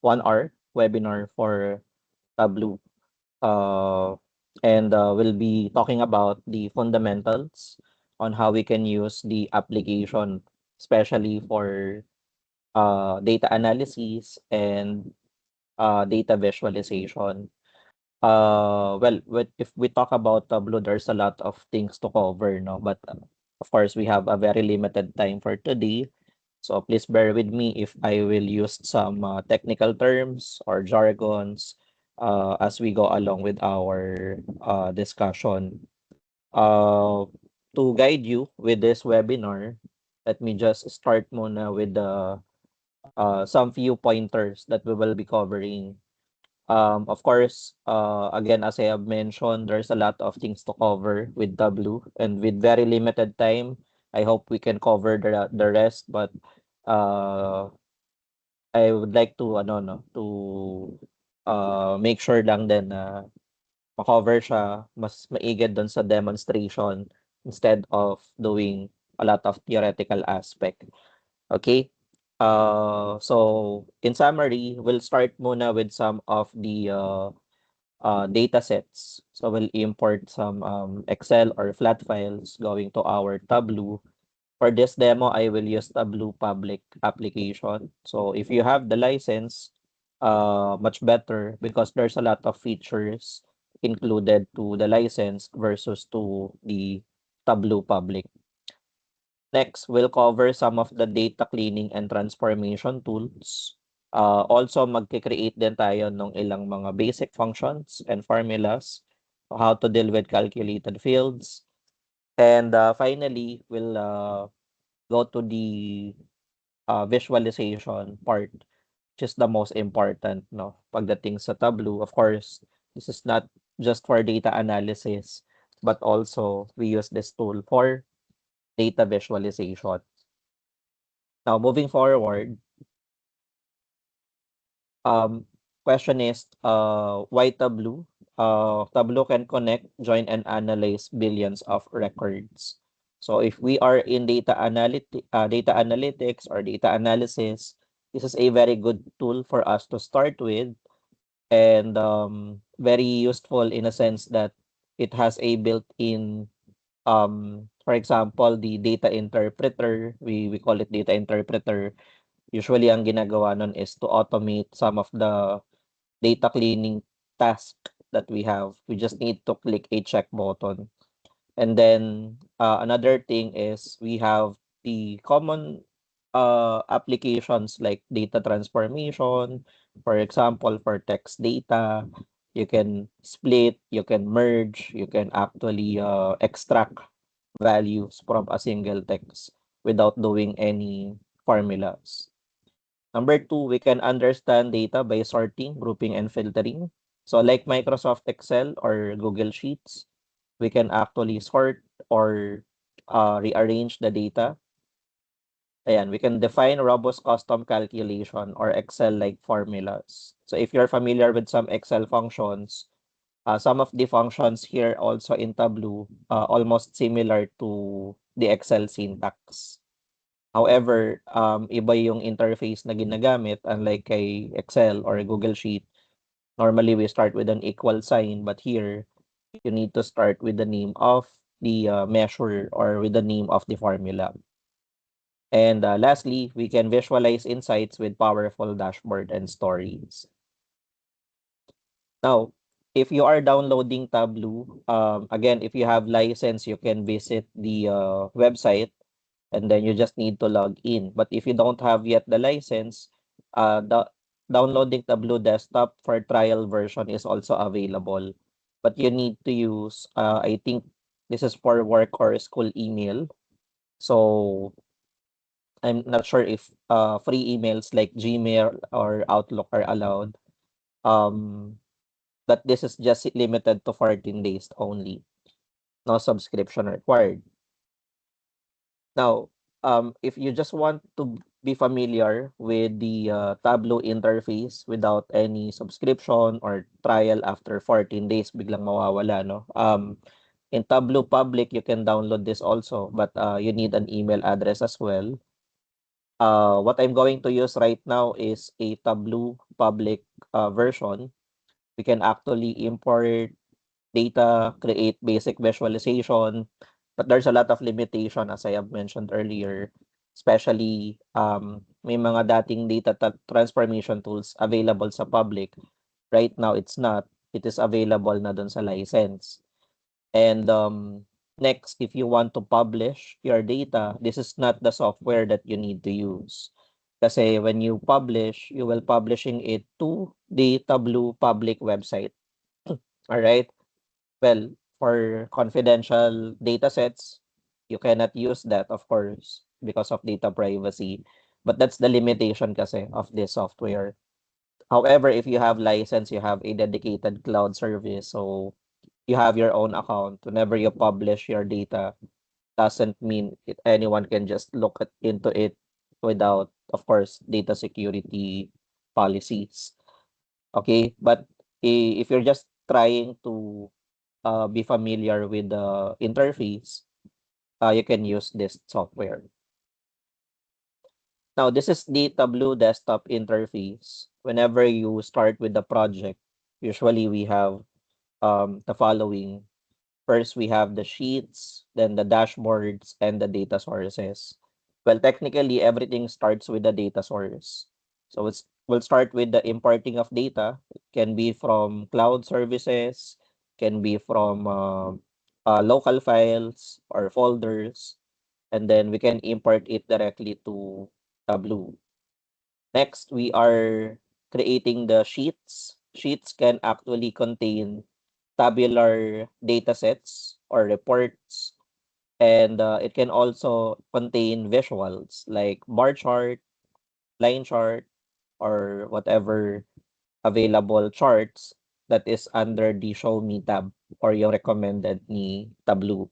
1 hour webinar for Tableau. Uh, and we'll be talking about the fundamentals on how we can use the application, especially for data analysis and data visualization. If we talk about Tableau, there's a lot of things to cover, no? But of course, we have a very limited time for today. So please bear with me if I will use some technical terms or jargons as we go along with our discussion. Uh, to guide you with this webinar, let me just start muna with some few pointers that we will be covering. Of course, again, as I have mentioned, there's a lot of things to cover with Tableau, and with very limited time, I hope we can cover the rest. But uh, I would like to ano no to make sure lang din na ma-cover siya mas maigi dun sa demonstration instead of doing a lot of theoretical aspect. Okay? So in summary, we'll start muna with some of the data sets. So we'll import some Excel or flat files going to our Tableau. For this demo, I will use Tableau public application. So if you have the license, much better because there's a lot of features included to the license versus to the Tableau public. Next, we'll cover some of the data cleaning and transformation tools. Also, magkikreate din tayo ng ilang mga basic functions and formulas, how to deal with calculated fields. And finally, we'll go to the visualization part, which is the most important, no? Pagdating sa Tableau, of course, this is not just for data analysis, but also we use this tool for data visualization. Now, moving forward, um, question is, why Tableau? Tableau can connect, join, and analyze billions of records. So if we are in data analytics or data analysis, this is a very good tool for us to start with, and very useful in a sense that it has a built-in, for example, the data interpreter. We call it data interpreter. Usually, ang ginagawa nun is to automate some of the data cleaning task that we have. We just need to click a check button. And then another thing is we have the common applications like data transformation. For example, for text data, you can split, you can merge, you can actually extract values from a single text without doing any formulas. Number two, we can understand data by sorting, grouping, and filtering. So like Microsoft Excel or Google Sheets, we can actually sort or rearrange the data. Ayan, we can define robust custom calculation or Excel-like formulas. So if you're familiar with some Excel functions, some of the functions here also in Tableau, almost similar to the Excel syntax. However, iba yung interface na ginagamit unlike kay Excel or Google Sheet. Normally, we start with an equal sign, but here, you need to start with the name of the measure or with the name of the formula. And lastly, we can visualize insights with powerful dashboard and stories. Now, if you are downloading Tableau, again, if you have license, you can visit the website and then you just need to log in. But if you don't have yet the license, the downloading Tableau desktop for trial version is also available. But you need to use, I think this is for work or school email. So I'm not sure if free emails like Gmail or Outlook are allowed. Um, but this is just limited to 14 days only. No subscription required. Now, if you just want to be familiar with the Tableau interface without any subscription or trial after 14 days, biglang mawawala, no? In Tableau Public, you can download this also, but you need an email address as well. What I'm going to use right now is a Tableau public version. We can actually import data, create basic visualization, but there's a lot of limitation as I have mentioned earlier. Especially, may mga dating data transformation tools available sa public. Right now, it's not. It is available na dun sa license. And next, if you want to publish your data, this is not the software that you need to use. Kasi when you publish, you will publishing it to the Tableau public website. All right. Well, for confidential data sets, you cannot use that, of course, because of data privacy. But that's the limitation kasi of this software. However, if you have license, you have a dedicated cloud service. So you have your own account. Whenever you publish your data, doesn't mean anyone can just look into it without, of course, data security policies. Okay, but if you're just trying to be familiar with the interface, you can use this software. Now, this is the Tableau desktop interface. Whenever you start with the project, usually we have the following. First, we have the sheets, then the dashboards, and the data sources. Well, technically, everything starts with the data source. So we'll start with the importing of data. It can be from cloud services, can be from local files or folders, and then we can import it directly to Tableau. Next, we are creating the sheets. Sheets can actually contain tabular data sets or reports, and it can also contain visuals like bar chart, line chart, or whatever available charts that is under the Show Me tab or yung recommended ni Tableau.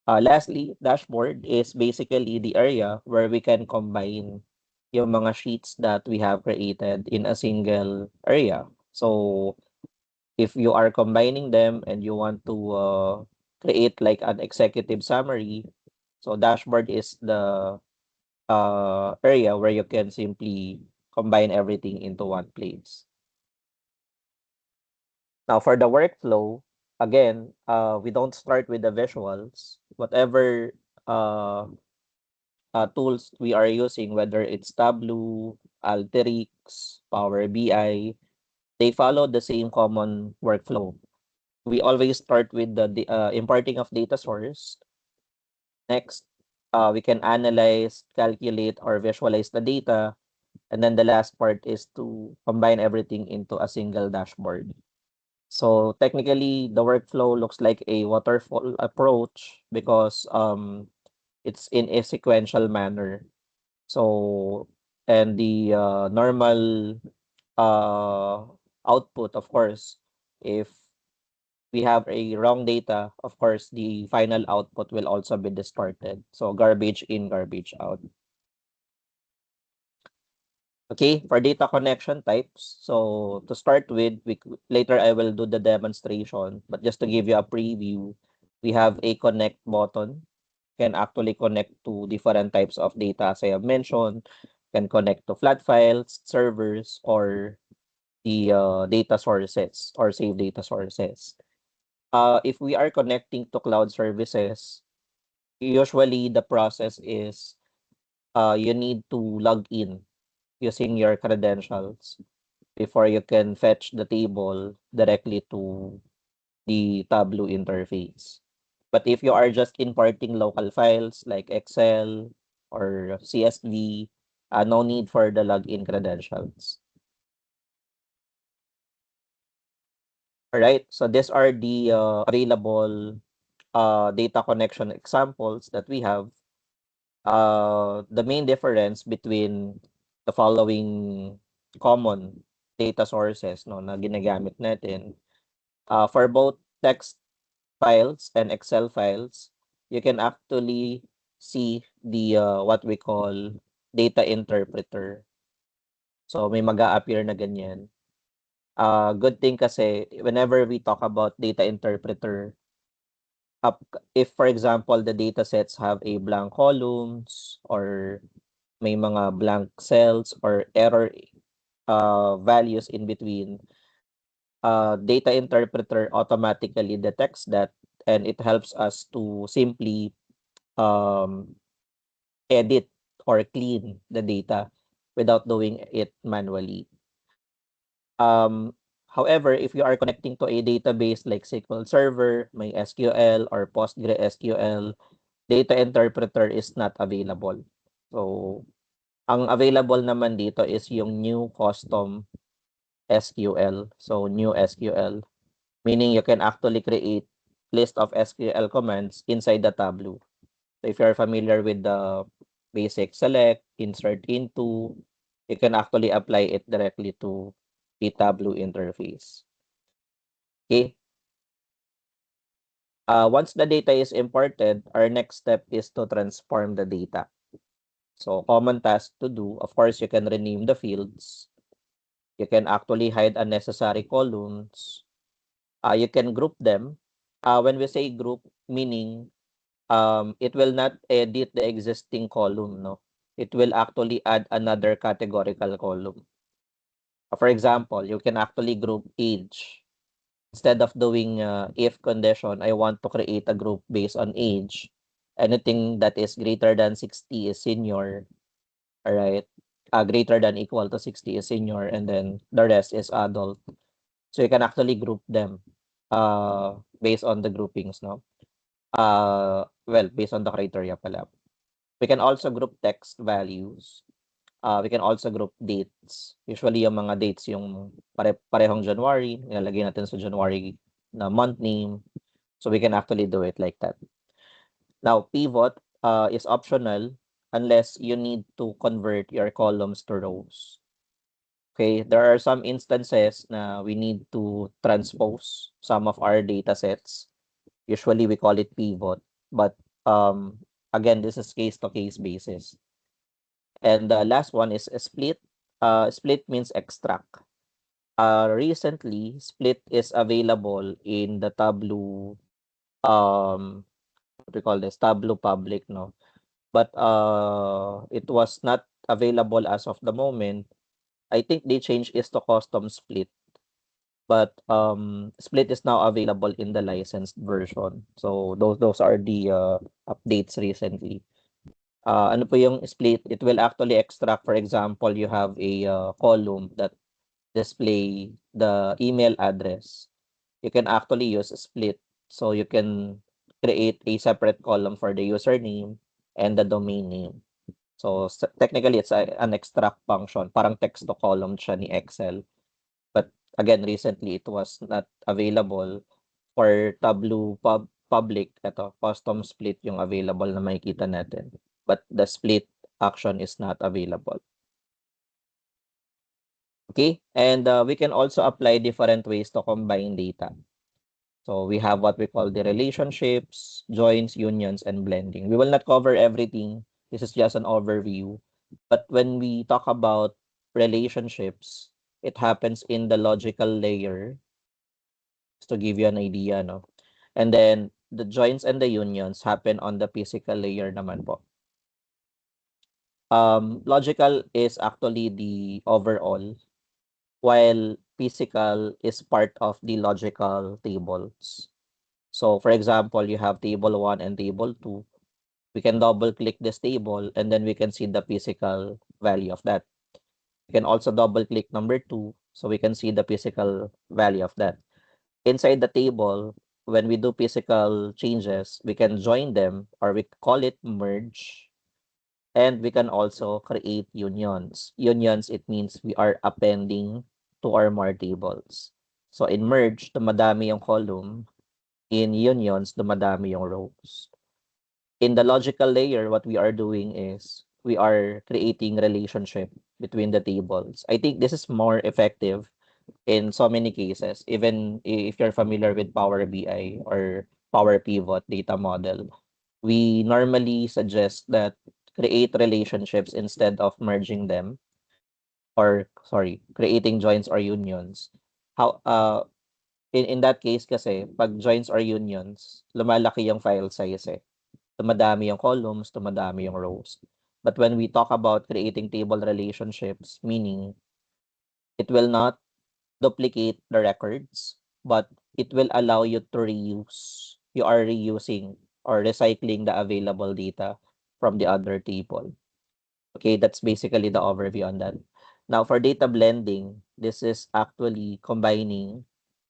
Lastly, dashboard is basically the area where we can combine yung mga sheets that we have created in a single area. So if you are combining them and you want to create like an executive summary, so dashboard is the area where you can simply combine everything into one place. Now for the workflow, again, we don't start with the visuals. Whatever uh, tools we are using, whether it's Tableau, Alteryx, Power BI, they follow the same common workflow. We always start with the importing of data source. Next, we can analyze, calculate, or visualize the data. And then the last part is to combine everything into a single dashboard. So technically, the workflow looks like a waterfall approach because it's in a sequential manner. So, and the normal uh, output, of course, if we have a wrong data, of course, the final output will also be distorted. So garbage in, garbage out. Okay, for data connection types. So to start with, later I will do the demonstration, but just to give you a preview, we have a connect button. Can actually connect to different types of data as I have mentioned. Can connect to flat files, servers, or the data sources or save data sources. If we are connecting to cloud services, usually the process is you need to log in using your credentials before you can fetch the table directly to the Tableau interface. But if you are just importing local files like Excel or CSV, no need for the login credentials. All right, so these are the available data connection examples that we have. The main difference between the following common data sources no na ginagamit natin for both text files and Excel files, you can actually see the what we call data interpreter. So may mag-a-appear na ganyan. Good thing kasi whenever we talk about data interpreter, if for example the data sets have a blank columns or may mga blank cells or error values in between, data interpreter automatically detects that, and it helps us to simply um, edit or clean the data without doing it manually. Um, However, if you are connecting to a database like SQL Server, MySQL, or PostgreSQL, data interpreter is not available. So, ang available naman dito is yung new custom SQL. So, new SQL, meaning you can actually create list of SQL commands inside the Tableau. So, if you're familiar with the basic select, insert into, you can actually apply it directly to the Tableau interface. Okay. Once the data is imported, our next step is to transform the data. So, common task to do, of course, you can rename the fields. You can actually hide unnecessary columns. You can group them. When we say group, meaning it will not edit the existing column, no? It will actually add another categorical column. For example, you can actually group age. Instead of doing if condition, I want to create a group based on age. Anything that is greater than 60 is senior, all right? Greater than equal to 60 is senior, and then the rest is adult. So you can actually group them based on the groupings, no? Well, based on the criteria pala. We can also group text values. We can also group dates. Usually yung mga dates yung parehong January, nilalagay natin sa January na month name. So we can actually do it like that. Now, pivot is optional unless you need to convert your columns to rows. Okay, there are some instances na we need to transpose some of our data sets. Usually we call it pivot, but again, this is case to case basis. And the last one is a split. Split means extract. Recently, split is available in the Tableau, what we call this, Tableau Public, no? But it was not available as of the moment. I think they changed is to custom split, but split is now available in the licensed version. So those are the updates recently. Ano po yung split? It will actually extract, for example, you have a column that display the email address. You can actually use a split. So you can create a separate column for the username and the domain name. So technically, it's an extract function. Parang text to column siya ni Excel. But again, recently, it was not available for Tableau public. Ito, custom split yung available na makikita natin. But the split action is not available. Okay, and we can also apply different ways to combine data. So we have what we call the relationships, joins, unions, and blending. We will not cover everything. This is just an overview. But when we talk about relationships, it happens in the logical layer, just to give you an idea, no? And then the joins and the unions happen on the physical layer naman po. Logical is actually the overall, while physical is part of the logical tables. So for example, you have table 1 and table 2. We can double click this table and then we can see the physical value of that. We can also double click number 2 so we can see the physical value of that. Inside the table, when we do physical changes, we can join them, or we call it merge. And we can also create unions. Unions, it means we are appending to our more tables. So in merge, dumadami yung column. In unions, dumadami yung rows. In the logical layer, what we are doing is we are creating relationship between the tables. I think this is more effective in so many cases, even if you're familiar with Power BI or Power Pivot data model. We normally suggest that create relationships instead of merging them, or sorry, creating joins or unions. How in that case kasi pag joins or unions, lumalaki yung file size eh. Dumadami yung columns, dumadami yung rows. But when we talk about creating table relationships, meaning it will not duplicate the records, but it will allow you to reuse. You are reusing or recycling the available data from the other table. Okay, that's basically the overview on that. Now, for data blending, this is actually combining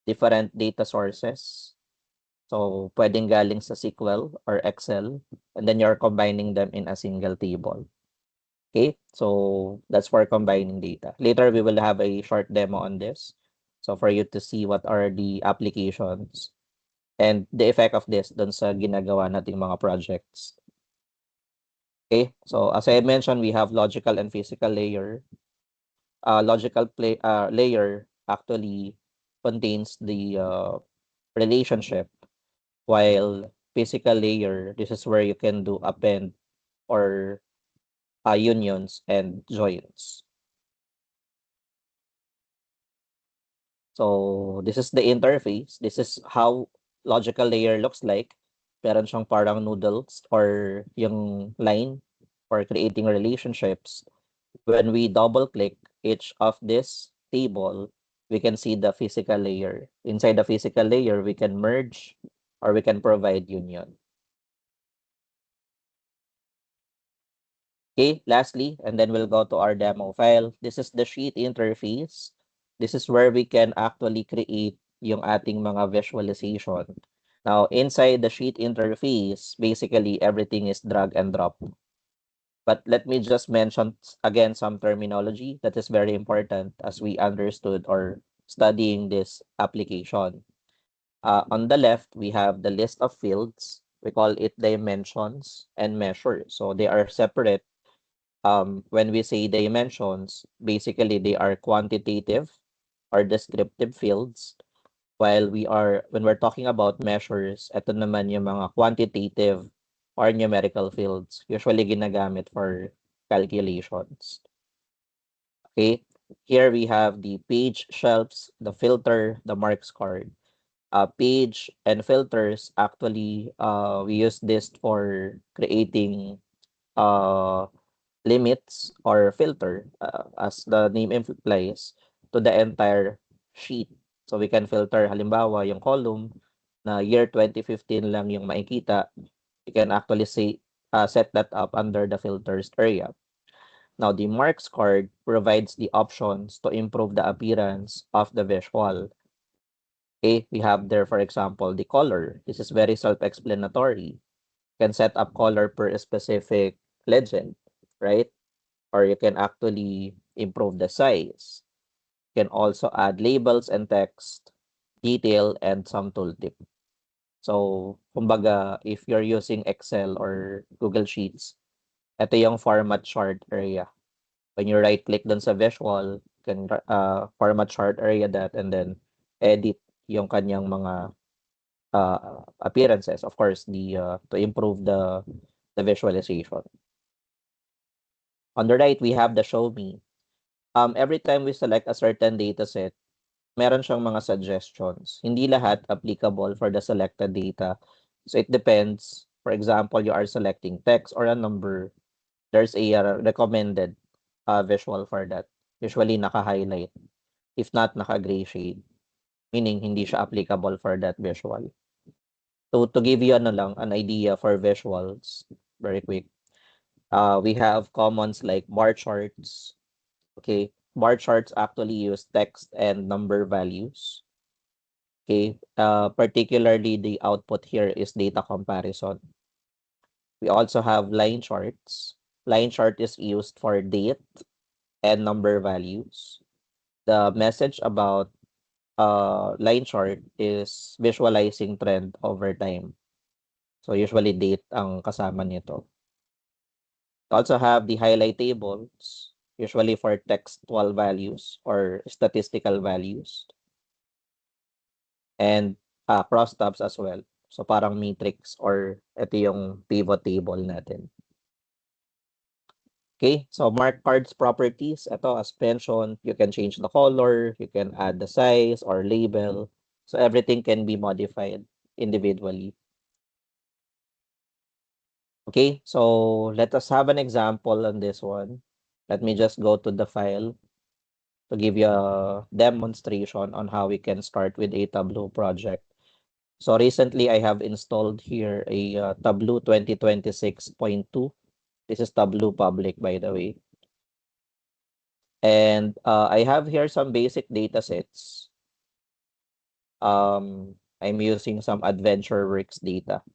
different data sources. So, pwedeng galing sa SQL or Excel, and then you're combining them in a single table. Okay, so that's for combining data. Later, we will have a short demo on this. So, for you to see what are the applications and the effect of this dun sa ginagawa nating mga projects. Okay, so as I mentioned, we have logical and physical layer. Layer actually contains the relationship, while physical layer, this is where you can do append or unions and joins. So this is the interface. This is how logical layer looks like. Meron siyang parang noodles or yung line for creating relationships. When we double click each of this table, we can see the physical layer. Inside the physical layer, we can merge or we can provide union. Okay, lastly, and then we'll go to our demo file. This is the sheet interface. This is where we can actually create yung ating mga visualization. Now, inside the sheet interface, basically everything is drag and drop. But let me just mention again some terminology that is very important as we understood or studying this application. On the left, we have the list of fields. We call it dimensions and measures. So they are separate. When we say dimensions, basically they are quantitative or descriptive fields. While when we're talking about measures, ito naman yung mga quantitative or numerical fields, usually ginagamit for calculations. Okay, here we have the page shelves, the filter, the marks card. Page and filters, actually, we use this for creating uh, limits or filter, as the name implies, to the entire sheet. So we can filter halimbawa yung column na year 2015 lang yung makikita. You can actually set that up under the filters area. Now, the marks card provides the options to improve the appearance of the visual. Okay, we have there, for example, the color. This is very self-explanatory. You can set up color per specific legend, right? Or you can actually improve the size. You can also add labels and text, detail, and some tooltip. So, kumbaga, if you're using Excel or Google Sheets, ito yung format chart area. When you right-click dun sa visual, you can format chart area that and then edit yung kanyang mga appearances. Of course, to improve the visualization. On the right, we have the show me. Every time we select a certain data set, meron siyang mga suggestions. Hindi lahat applicable for the selected data. So it depends. For example, you are selecting text or a number, there's a recommended visual for that. Usually naka-highlight. If not, naka-gray shade. Meaning hindi siya applicable for that visual. So to give you an idea for visuals, very quick. We have commons like bar charts. Okay, bar charts actually use text and number values. Okay, particularly the output here is data comparison. We also have line charts. Line chart is used for date and number values. The message about line chart is visualizing trend over time. So usually date ang kasama nito. We also have the highlight tables, usually for textual values or statistical values. And crosstabs as well. So parang matrix or ito yung pivot table natin. Okay, so mark cards properties. Ito, as mentioned, you can change the color, you can add the size or label. So everything can be modified individually. Okay, so let us have an example on this one. Let me just go to the file to give you a demonstration on how we can start with a Tableau project. So recently I have installed here a Tableau 2026.2. This is Tableau public, by the way. And I have here some basic data sets. I'm using some AdventureWorks data.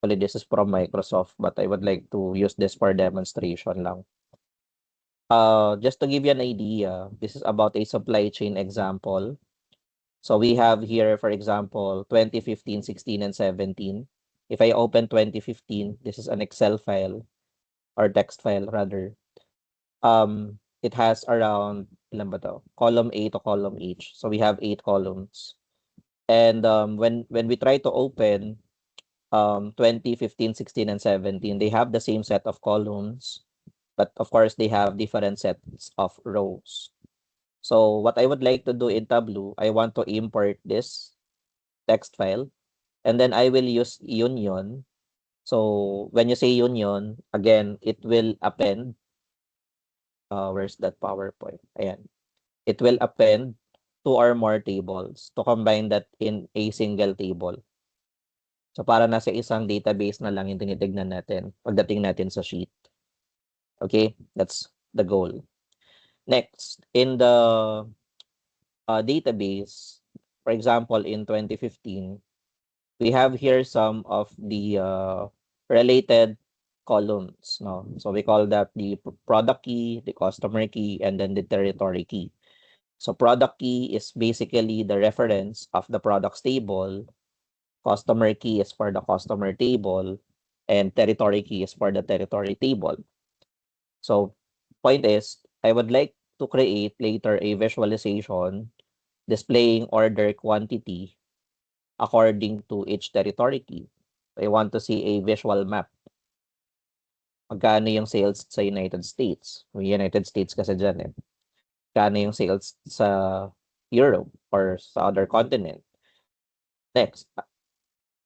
Actually, this is from Microsoft, but I would like to use this for demonstration lang. Just to give you an idea, this is about a supply chain example. So we have here, for example, 2015, 16, and 17. If I open 2015, this is an Excel file or text file rather. It has around, ilan ba to? Column A to column H. So we have 8 columns. And when we try to open 2015, 16, and 17, they have the same set of columns, but of course they have different sets of rows. So what I would like to do in Tableau, I want to import this text file, and then I will use union. So when you say union, again, it will append, where's that PowerPoint? Ayan. It will append two or more tables to combine that in a single table. So para nasa isang database na lang yung tinitignan natin pagdating natin sa sheet. Okay, that's the goal. Next, in the database, for example, in 2015, we have here some of the related columns. No? So we call that the product key, the customer key, and then the territory key. So product key is basically the reference of the products table. Customer key is for the customer table, and territory key is for the territory table. So point is, I would like to create later a visualization displaying order quantity according to each territory key. I want to see a visual map. Magkano yung sales sa United States? United States kasi dyan eh. Magkano yung sales sa Europe or sa other continent? Next,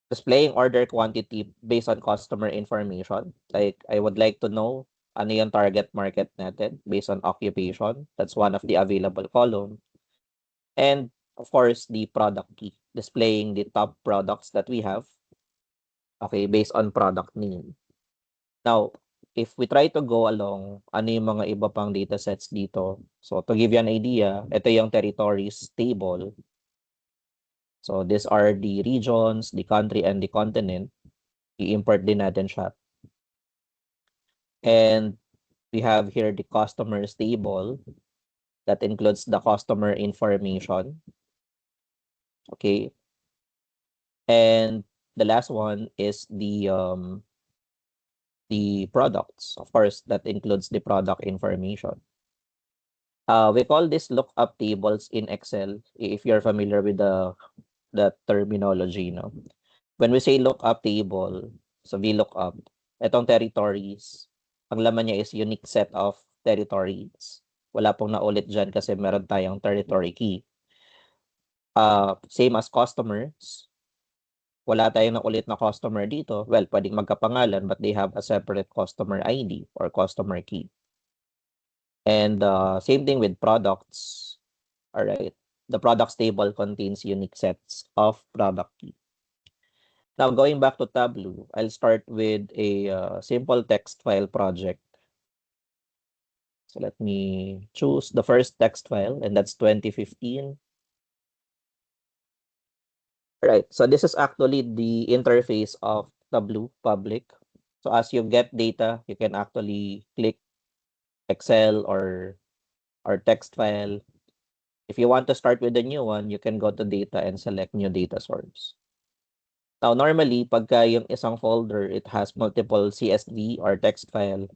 displaying order quantity based on customer information. Like, I would like to know ano yung target market natin based on occupation. That's one of the available column. And of course, the product key, displaying the top products that we have, okay, based on product name. Now, if we try to go along, ano yung mga iba pang data sets dito? So, to give you an idea, ito yung territories table. So, these are the regions, the country, and the continent. I-import din natin siya. And we have here the customers table that includes the customer information. Okay. And the last one is the products. Of course, that includes the product information. We call this lookup tables in Excel, if you're familiar with the terminology, no? When we say lookup table, so VLOOKUP, itong territories, ang laman niya is unique set of territories. Wala pong naulit dyan kasi meron tayong territory key. Same as customers, wala tayong naulit na customer dito. Well, pwedeng magkapangalan, but they have a separate customer ID or customer key. And same thing with products. All right. The products table contains unique sets of product key. Now, going back to Tableau, I'll start with a simple text file project. So let me choose the first text file, and that's 2015. All right. So this is actually the interface of Tableau Public. So as you get data, you can actually click Excel or text file. If you want to start with a new one, you can go to data and select new data source. Now, normally, pagka yung isang folder, it has multiple CSV or text file,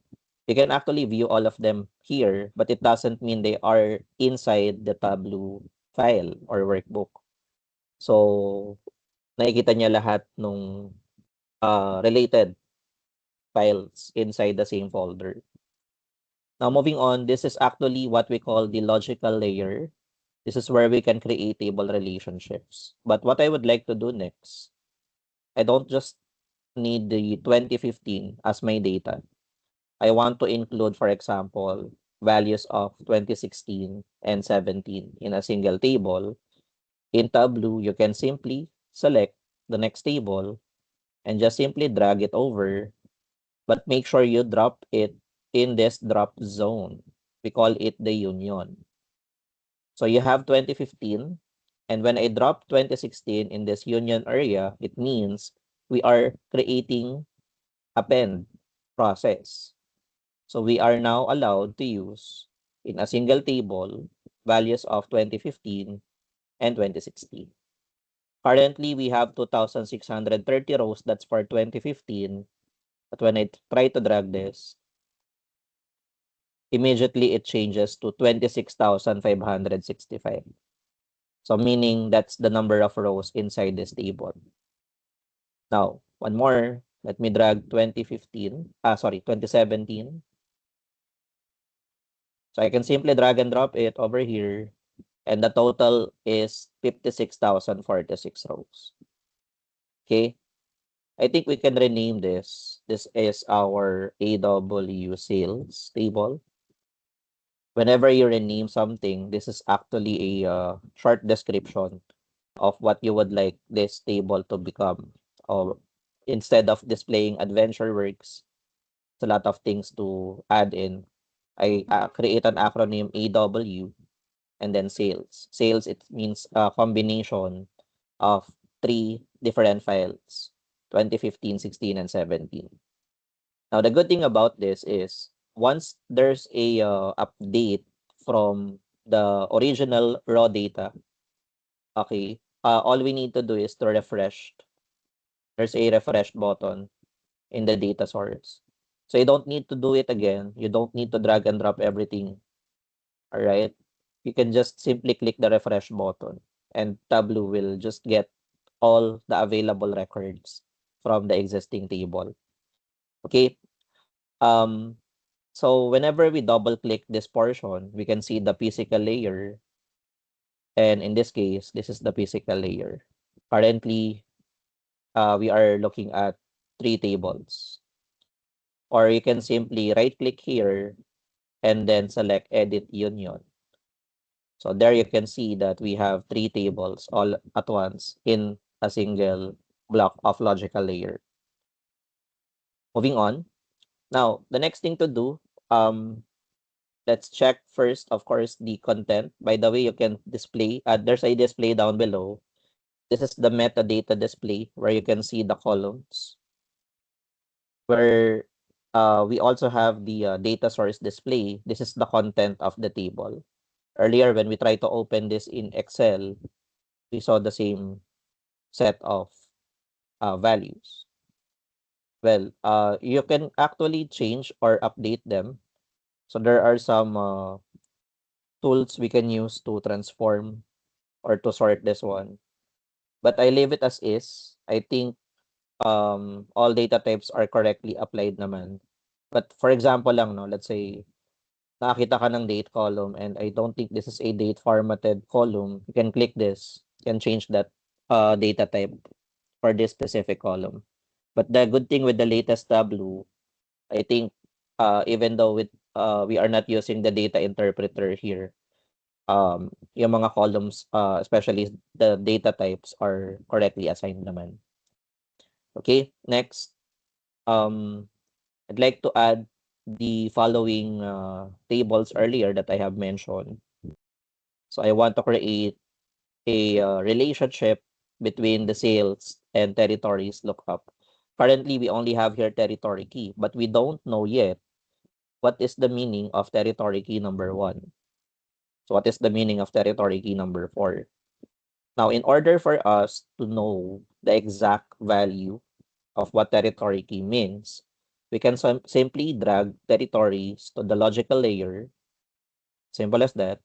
you can actually view all of them here, but it doesn't mean they are inside the Tableau file or workbook. So, nakikita niya lahat nung related files inside the same folder. Now, moving on, this is actually what we call the logical layer. This is where we can create table relationships. But what I would like to do next, I don't just need the 2015 as my data. I want to include, for example, values of 2016 and 17 in a single table. In Tableau, you can simply select the next table and just simply drag it over, but make sure you drop it in this drop zone. We call it the union. So you have 2015, and when I drop 2016 in this union area, it means we are creating append process. So we are now allowed to use in a single table values of 2015 and 2016. Currently, we have 2,630 rows. That's for 2015. But when I try to drag this, immediately it changes to 26,565. So meaning that's the number of rows inside this table. Now, one more. Let me drag 2017. So I can simply drag and drop it over here. And the total is 56,046 rows. Okay. I think we can rename this. This is our AW sales table. Whenever you rename something, this is actually a short description of what you would like this table to become. Or instead of displaying adventure works, it's a lot of things to add in. I create an acronym AW and then sales. Sales, it means a combination of three different files, 2015, 16, and 17. Now, the good thing about this is once there's a update from the original raw data, okay, all we need to do is to refresh. There's a refresh button in the data source. So you don't need to do it again. You don't need to drag and drop everything. All right. You can just simply click the refresh button and Tableau will just get all the available records from the existing table. Okay. Um, so whenever we double click this portion, we can see the physical layer. And in this case, this is the physical layer. Currently, we are looking at three tables. Or you can simply right click here and then select edit union. So there you can see that we have three tables all at once in a single block of logical layer. Moving on. Now, the next thing to do, let's check first, of course, the content. By the way, you can display, there's a display down below. This is the metadata display where you can see the columns. Where we also have the data source display. This is the content of the table. Earlier, when we tried to open this in Excel, we saw the same set of values. Well, you can actually change or update them. So there are some tools we can use to transform or to sort this one. But I leave it as is. I think all data types are correctly applied naman. But for example lang, no, let's say nakakita ka ng date column and I don't think this is a date formatted column. You can click this, you can change that data type for this specific column. But the good thing with the latest Tableau, I think even though we are not using the data interpreter here, yung mga columns, especially the data types are correctly assigned naman. Okay, next. I'd like to add the following tables earlier that I have mentioned. So I want to create a relationship between the sales and territories lookup. Currently, we only have here territory key, but we don't know yet what is the meaning of territory key number 1. So what is the meaning of territory key number 4? Now, in order for us to know the exact value of what territory key means, we can simply drag territories to the logical layer. Simple as that.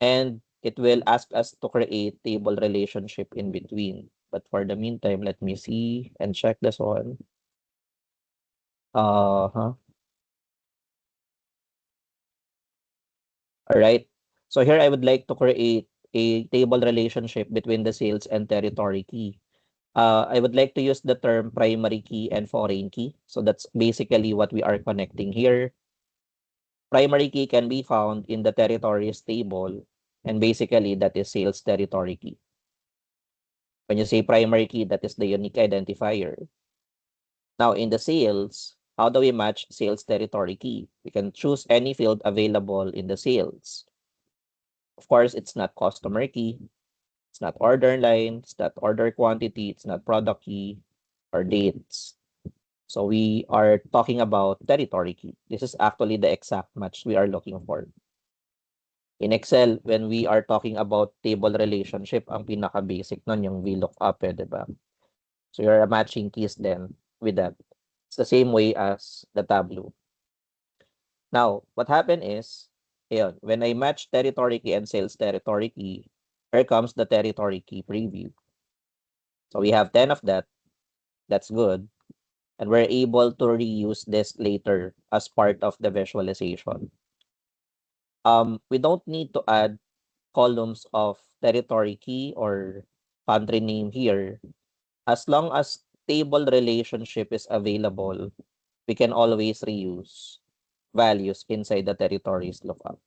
And it will ask us to create table relationship in between. But for the meantime, let me see and check this one. Uh-huh. All right. So here I would like to create a table relationship between the sales and territory key. I would like to use the term primary key and foreign key. So that's basically what we are connecting here. Primary key can be found in the territories table, and basically that is sales territory key. When you say primary key, that is the unique identifier. Now in the sales, how do we match sales territory key? We can choose any field available in the sales. Of course, it's not customer key, it's not order line, it's not order quantity, it's not product key or dates. So we are talking about territory key. This is actually the exact match we are looking for. In Excel, when we are talking about table relationship, ang pinaka-basic nun yung VLOOKUP, diba? So you're matching keys then with that. It's the same way as the Tableau. Now, what happened is, ayun, when I match territory key and sales territory key, here comes the territory key preview. So we have 10 of that. That's good. And we're able to reuse this later as part of the visualization. We don't need to add columns of territory key or country name here. As long as table relationship is available, we can always reuse values inside the territories lookup.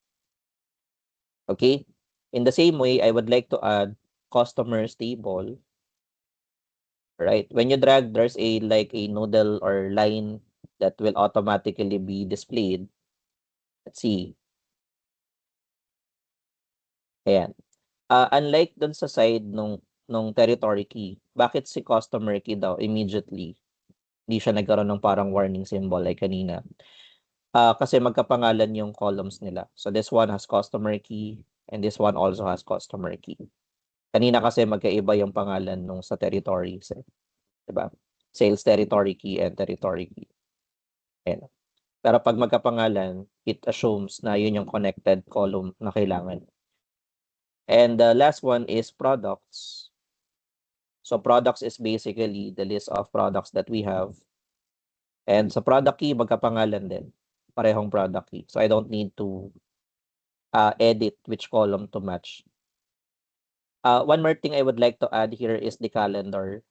Okay? In the same way, I would like to add customers table. Right? When you drag, there's a noodle or line that will automatically be displayed. Let's see. Ayan. Unlike dun sa side nung territory key, bakit si customer key daw immediately hindi siya nagkaroon ng parang warning symbol like kanina? Kasi magkapangalan yung columns nila. So this one has customer key and this one also has customer key. Kanina kasi magkaiba yung pangalan nung sa territories, eh, 'di ba? Sales territory key and territory key. Ayan. Pero pag magkapangalan, it assumes na yun yung connected column na kailangan. And the last one is products. So products is basically the list of products that we have. And sa product key, magkapangalan din. Parehong product key. So I don't need to edit which column to match. One more thing I would like to add here is the calendar.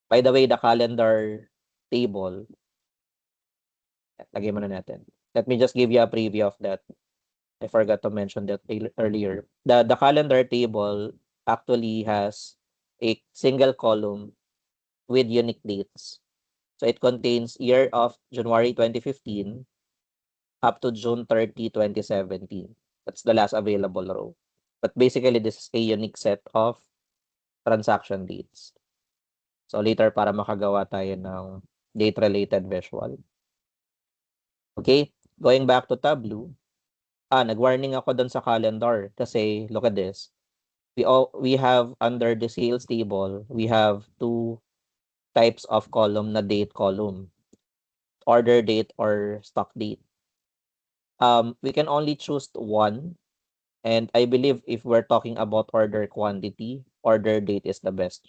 By the way, the calendar table, lagay muna natin. Let me just give you a preview of that. I forgot to mention that earlier. The calendar table actually has a single column with unique dates. So it contains year of January 2015 up to June 30, 2017. That's the last available row. But basically, this is a unique set of transaction dates. So later, para makagawa tayo ng date-related visual. Okay, going back to Tableau. Nag-warning ako dun sa calendar kasi look at this. We have under the sales table, we have two types of column na date column. Order date or stock date. We can only choose one. And I believe if we're talking about order quantity, order date is the best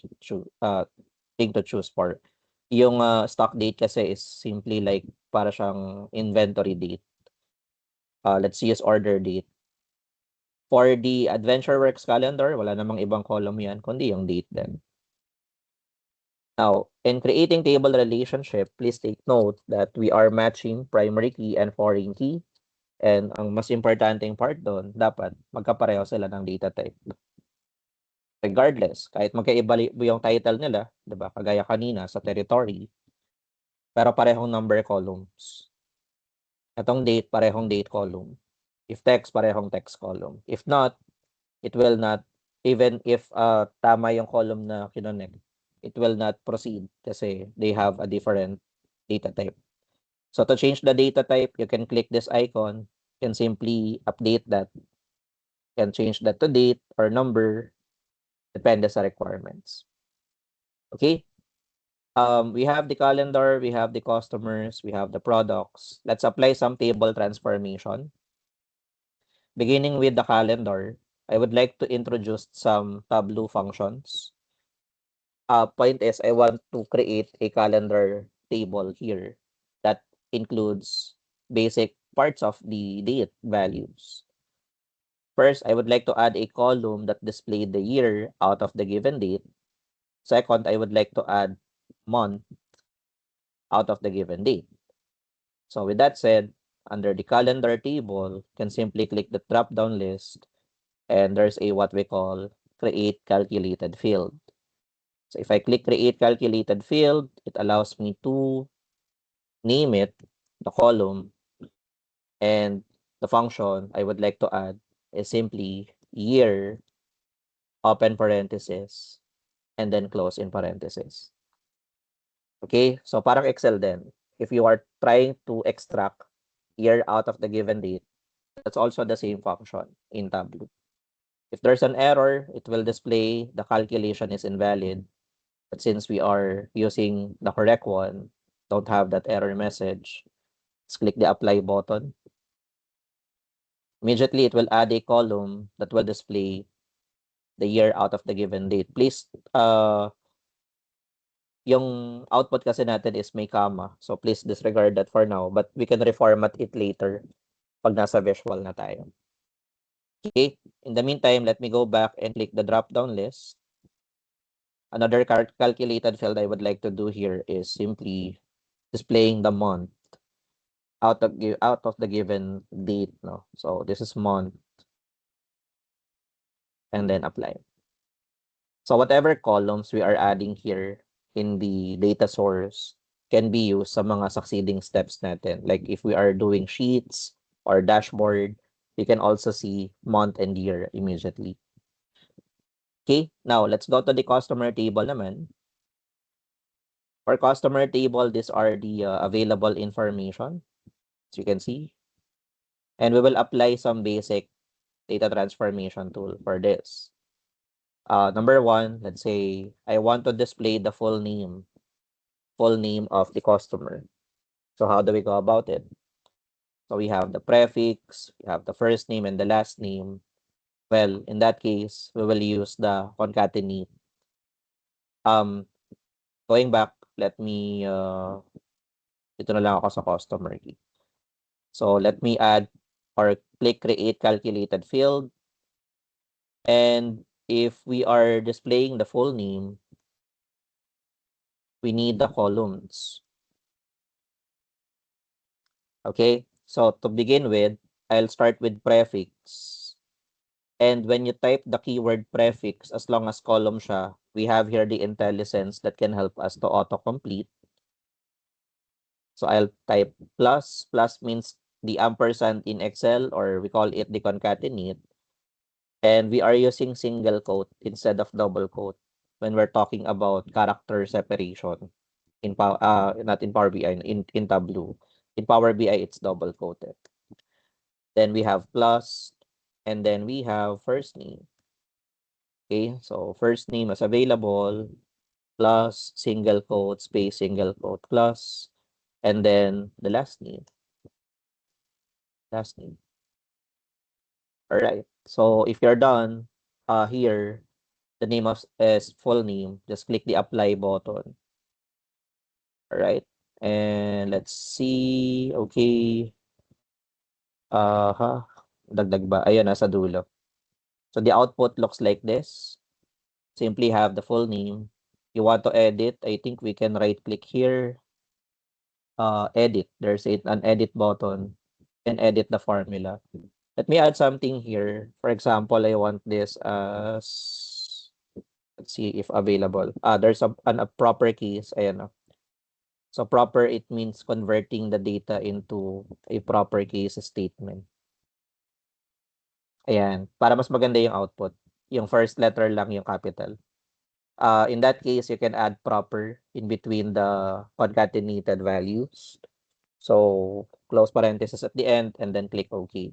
thing to choose for. Yung stock date kasi is simply like para siyang inventory date. Let's use order date. For the AdventureWorks calendar, wala namang ibang column yan, kundi yung date din. Now, in creating table relationship, please take note that we are matching primary key and foreign key. And ang mas importanteng part doon, dapat magkapareho sila ng data type. Regardless, kahit magkaiba yung title nila, 'di ba? Kagaya kanina sa territory, pero parehong number columns. Itong date, parehong date column. If text, parehong text column. If not, it will not, even if tama yung column na kinonect, it will not proceed kasi they have a different data type. So to change the data type, you can click this icon, you can simply update that. You can change that to date or number, depende sa requirements. Okay? We have the calendar, we have the customers, we have the products. Let's apply some table transformation. Beginning with the calendar, I would like to introduce some Tableau functions. Point is, I want to create a calendar table here that includes basic parts of the date values. First, I would like to add a column that displayed the year out of the given date. Second, I would like to add month out of the given date. So with that said, under the calendar table, you can simply click the drop-down list, and there's a what we call create calculated field. So if I click create calculated field, it allows me to name it, the column, and the function I would like to add is simply year, open parenthesis, and then close in parenthesis. Okay, so parang Excel din. If you are trying to extract year out of the given date, that's also the same function in Tableau. If there's an error, it will display the calculation is invalid. But since we are using the correct one, don't have that error message, let's click the apply button. Immediately, it will add a column that will display the year out of the given date. Please, yung output kasi natin is may comma. So please disregard that for now. But we can reformat it later pag nasa visual na tayo. Okay, in the meantime, let me go back and click the drop-down list. Another calculated field I would like to do here is simply displaying the month out of the given date. No, so this is month, and then apply. So whatever columns we are adding here in the data source can be used sa mga succeeding steps natin. Like if we are doing sheets or dashboard, you can also see month and year immediately. Okay, now let's go to the customer table naman. For customer table, these are the available information, as you can see. And we will apply some basic data transformation tool for this. Number one, let's say I want to display the full name of the customer. So how do we go about it? So we have the prefix, we have the first name and the last name. Well, in that case, we will use the concatenate. Going back, let me dito na lang ako sa customer key. So let me add or click create calculated field. And if we are displaying the full name, we need the columns. Okay, so to begin with, I'll start with prefix. And when you type the keyword prefix, as long as column siya, we have here the IntelliSense that can help us to autocomplete. So I'll type plus. Plus means the ampersand in Excel, or we call it the concatenate. And we are using single quote instead of double quote when we're talking about character separation in not in Power BI, in Tableau. In Power BI, it's double quoted. Then we have plus, and then we have first name. Okay, so first name is available, plus single quote, space, single quote, plus, and then the last name. Last name. All right. So if you're done, here, the name is full name. Just click the apply button. All right. And let's see. Okay. Dagdag ba? Ayun, nasa dulo. So the output looks like this. Simply have the full name. You want to edit, I think we can right click here. Edit. There's an edit button. And edit the formula. Let me add something here. For example, I want this as, let's see if available. There's a proper case. Ayan. So proper, it means converting the data into a proper case statement. Ayan. Para mas maganda yung output. Yung first letter lang yung capital. In that case, you can add proper in between the concatenated values. So close parenthesis at the end and then click OK.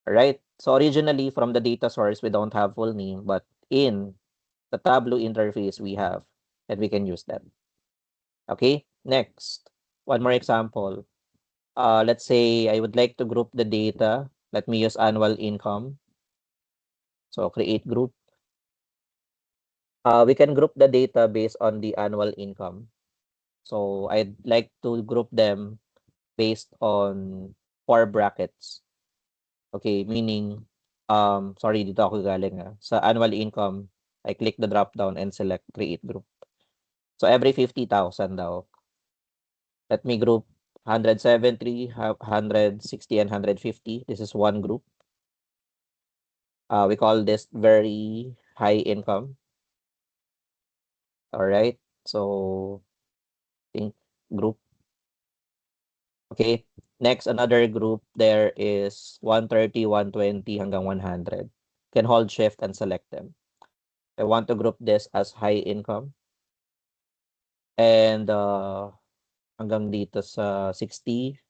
Alright, so originally from the data source, we don't have full name, but in the Tableau interface we have, and we can use that. Okay, next, one more example. Let's say I would like to group the data. Let me use annual income. So create group. We can group the data based on the annual income. So I'd like to group them based on 4 brackets. Okay, meaning, sorry, dito ako galing sa annual income, I click the drop down and select create group. So every 50,000 daw. Let me group 170, 160, and 150. This is one group. We call this very high income. All right. So think group. Okay. Next, another group there is 130, 120 hanggang 100. Can hold shift and select them. I want to group this as high income. And hanggang dito sa 60.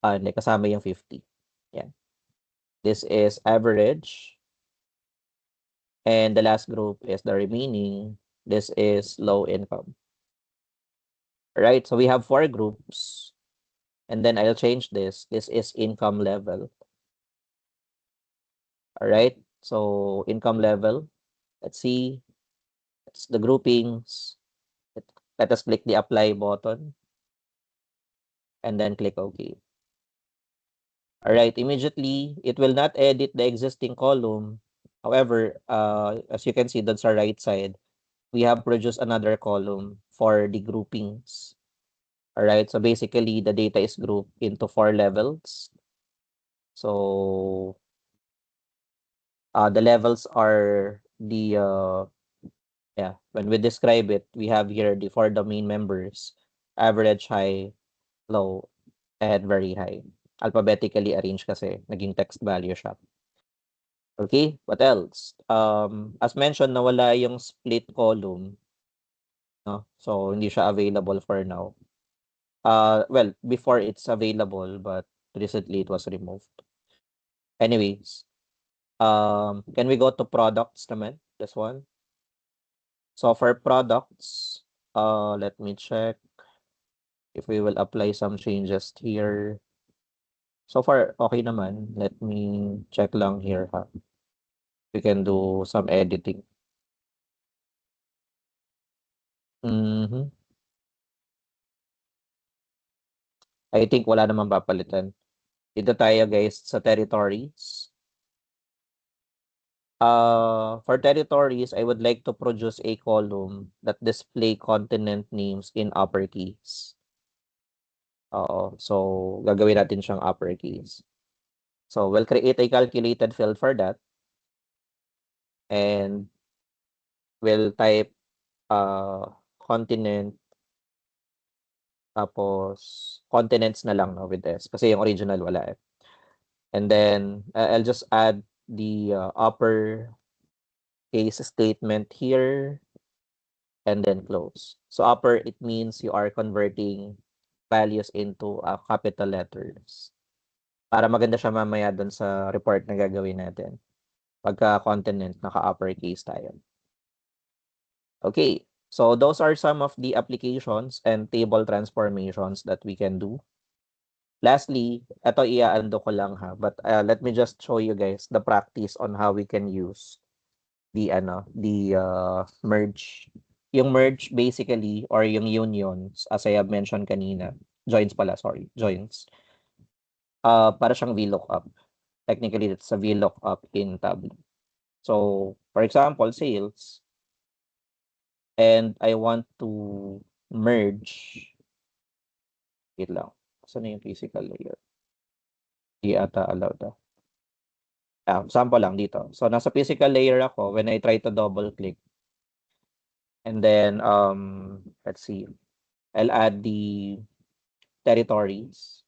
Hindi, kasama yung 50. Yan. This is average. And the last group is the remaining. This is low income. Right? So we have 4 groups. And then I'll change this. This is income level. All right. So income level. Let's see. It's the groupings. Let us click the apply button. And then click OK. All right. Immediately, it will not edit the existing column. However, as you can see, that's our right side. We have produced another column for the groupings. All right. So basically, the data is grouped into 4 levels. So the levels are the when we describe it, we have here the 4 domain members: average, high, low, and very high. Alphabetically arranged kasi, naging text value siya. Okay, what else? As mentioned, nawala yung split column, no? So hindi siya available for now. Well, before it's available, but recently it was removed. Anyways, can we go to products naman? This one. So for products, let me check if we will apply some changes here. So far, okay naman. Let me check lang here, ha. We can do some editing. I think wala namang papalitan. Dito tayo guys sa territories. For territories, I would like to produce a column that display continent names in uppercase. Oo. So, gagawin natin siyang uppercase. So, we'll create a calculated field for that. And we'll type continent. Tapos, continents na lang, no, with this. Kasi yung original wala eh. And then, I'll just add the upper case statement here. And then close. So upper, it means you are converting values into capital letters. Para maganda siya mamaya dun sa report na gagawin natin. Pagka continent, naka-uppercase tayo. Okay, so those are some of the applications and table transformations that we can do. Lastly, ito i-aando ko lang ha, but let me just show you guys the practice on how we can use the merge. Yung merge basically, or yung unions, as I have mentioned kanina, joins pala, sorry, joins. Para siyang VLOOKUP. Technically, it's a VLOOKUP in Tableau. So, for example, sales, and I want to merge, wait lang, saan na yung physical layer? Di ata allowed ah. Sample lang dito. So, nasa physical layer ako, when I try to double click, and then, let's see, I'll add the territories.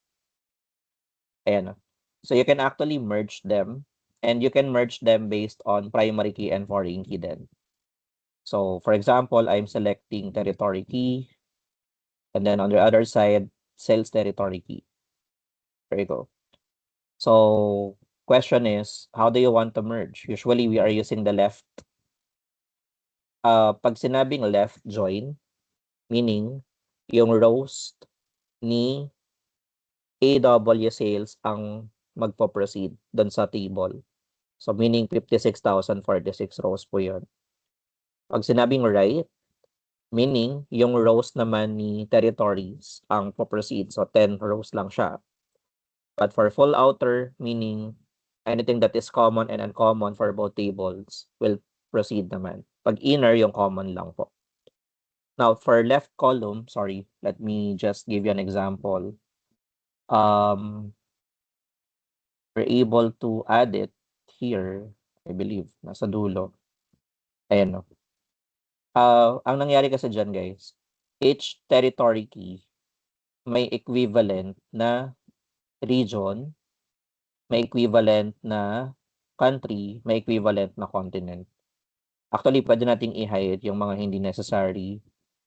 Ayan. So you can actually merge them, and you can merge them based on primary key and foreign key then. So for example, I'm selecting territory key, and then on the other side, sales territory key. There you go. So question is, how do you want to merge? Usually we are using the left. Pag sinabing left join, meaning yung rows ni AW sales ang magpo-proceed doon sa table. So meaning 56,046 rows po 'yon. Pag sinabing right, meaning yung rows naman ni territories ang po-proceed. So 10 rows lang siya. But for full outer, meaning anything that is common and uncommon for both tables will proceed naman. Pag inner, yung common lang po. Now, for left column, sorry, let me just give you an example. We're able to add it here, I believe, nasa dulo. Ayan, no? Ang nangyari kasi dyan, guys, each territory key may equivalent na region, may equivalent na country, may equivalent na continent. Actually, pwede nating i-hide yung mga hindi necessary.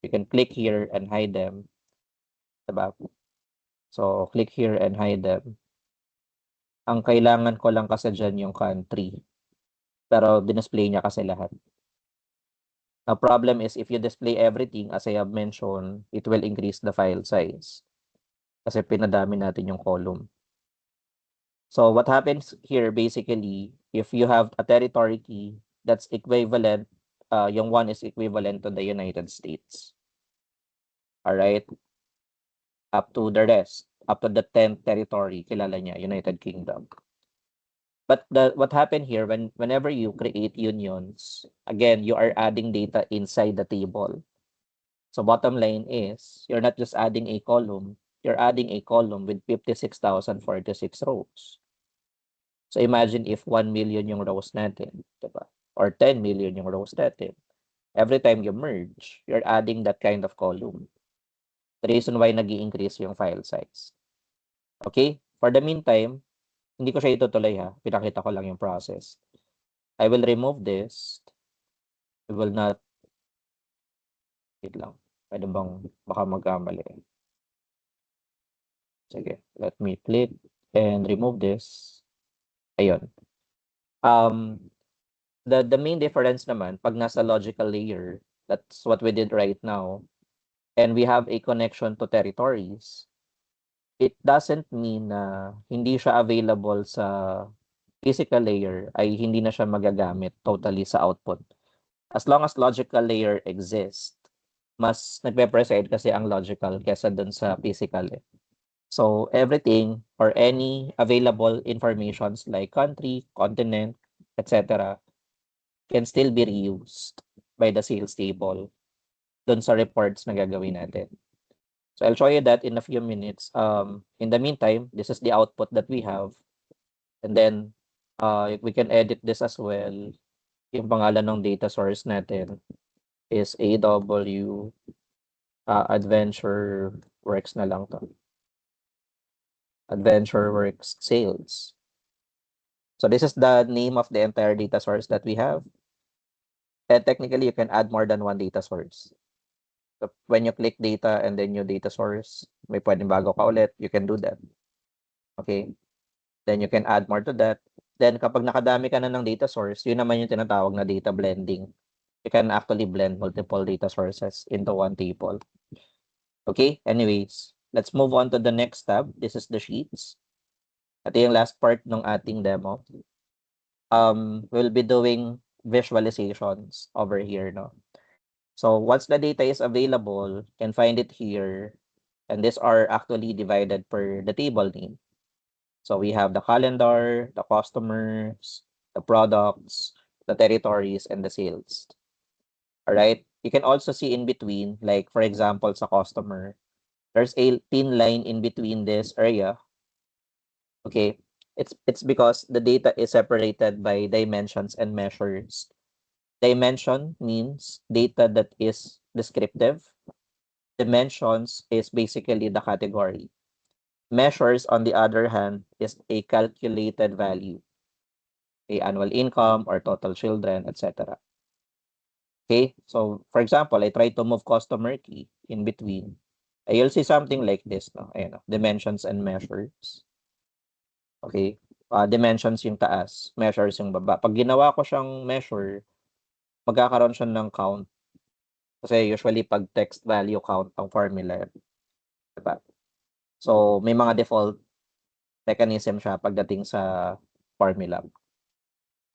You can click here and hide them. Diba? So, click here and hide them. Ang kailangan ko lang kasi dyan yung country. Pero dinisplay niya kasi lahat. The problem is if you display everything, as I have mentioned, it will increase the file size. Kasi pinadami natin yung column. So what happens here basically, if you have a territory key that's equivalent, yung one is equivalent to the United States. Alright? Up to the rest, up to the 10th territory, kilala niya, United Kingdom. But what happened here, whenever you create unions, again, you are adding data inside the table. So bottom line is, you're not just adding a column, you're adding a column with 56,046 rows. So imagine if 1 million yung rows natin, diba? Or 10 million yung rows natin. Every time you merge, you're adding that kind of column. The reason why nag-i-increase yung file size. Okay? For the meantime, hindi ko siya itutuloy ha. Pinakita ko lang yung process. I will remove this. I will not. Wait lang. Pwede bang baka magkamali. Sige. Let me click and remove this. Ayun. The main difference naman, pag nasa logical layer, that's what we did right now, and we have a connection to territories, it doesn't mean na hindi siya available sa physical layer, ay hindi na siya magagamit totally sa output. As long as logical layer exists, mas nagpe-preside kasi ang logical kesa dun sa physical eh. So everything or any available informations like country, continent, etc. can still be reused by the sales table dun sa reports na gagawin natin. So I'll show you that in a few minutes. In the meantime, this is the output that we have. And then we can edit this as well. Yung pangalan ng data source natin is AW Adventure Works na lang to. Adventure Works Sales. So this is the name of the entire data source that we have. And technically, you can add more than one data source. So when you click data and then new data source, may pwedeng bago ka ulit, you can do that. Okay? Then you can add more to that. Then kapag nakadami ka na ng data source, yun naman yung tinatawag na data blending. You can actually blend multiple data sources into one table. Okay? Anyways, let's move on to the next tab. This is the sheets. Ito yung last part ng ating demo. We'll be doing visualizations over here, no? So once the data is available, you can find it here. And these are actually divided per the table name. So we have the calendar, the customers, the products, the territories, and the sales. All right. You can also see in between, like for example, sa customer, there's a thin line in between this area. Okay. It's because the data is separated by dimensions and measures. Dimension means data that is descriptive. Dimensions is basically the category. Measures, on the other hand, is a calculated value, a annual income or total children, etc. Okay, so for example, I try to move customer key in between. You'll see something like this, no? Ayan, no? Dimensions and measures. Okay, dimensions yung taas, measures yung baba. Pag ginawa ko siyang measure, magkakaroon siya ng count. Kasi usually pag text value count ang formula, diba? So may mga default mechanism siya pagdating sa formula.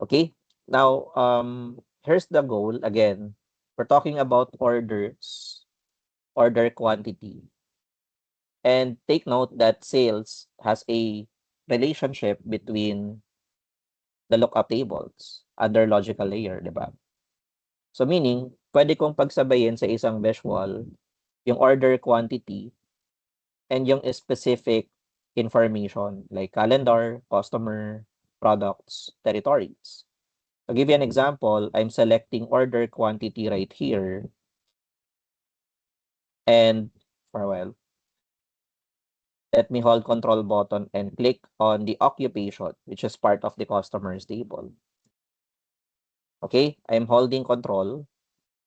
Okay? Now, here's the goal. Again, we're talking about orders, order quantity. And take note that sales has a relationship between the lookup tables under logical layer, diba? So meaning, pwede kong pagsabayin sa isang visual yung order quantity and yung specific information like calendar, customer, products, territories. To give you an example, I'm selecting order quantity right here, and for a while, let me hold control button and click on the occupation, which is part of the customers table. Okay, I'm holding control,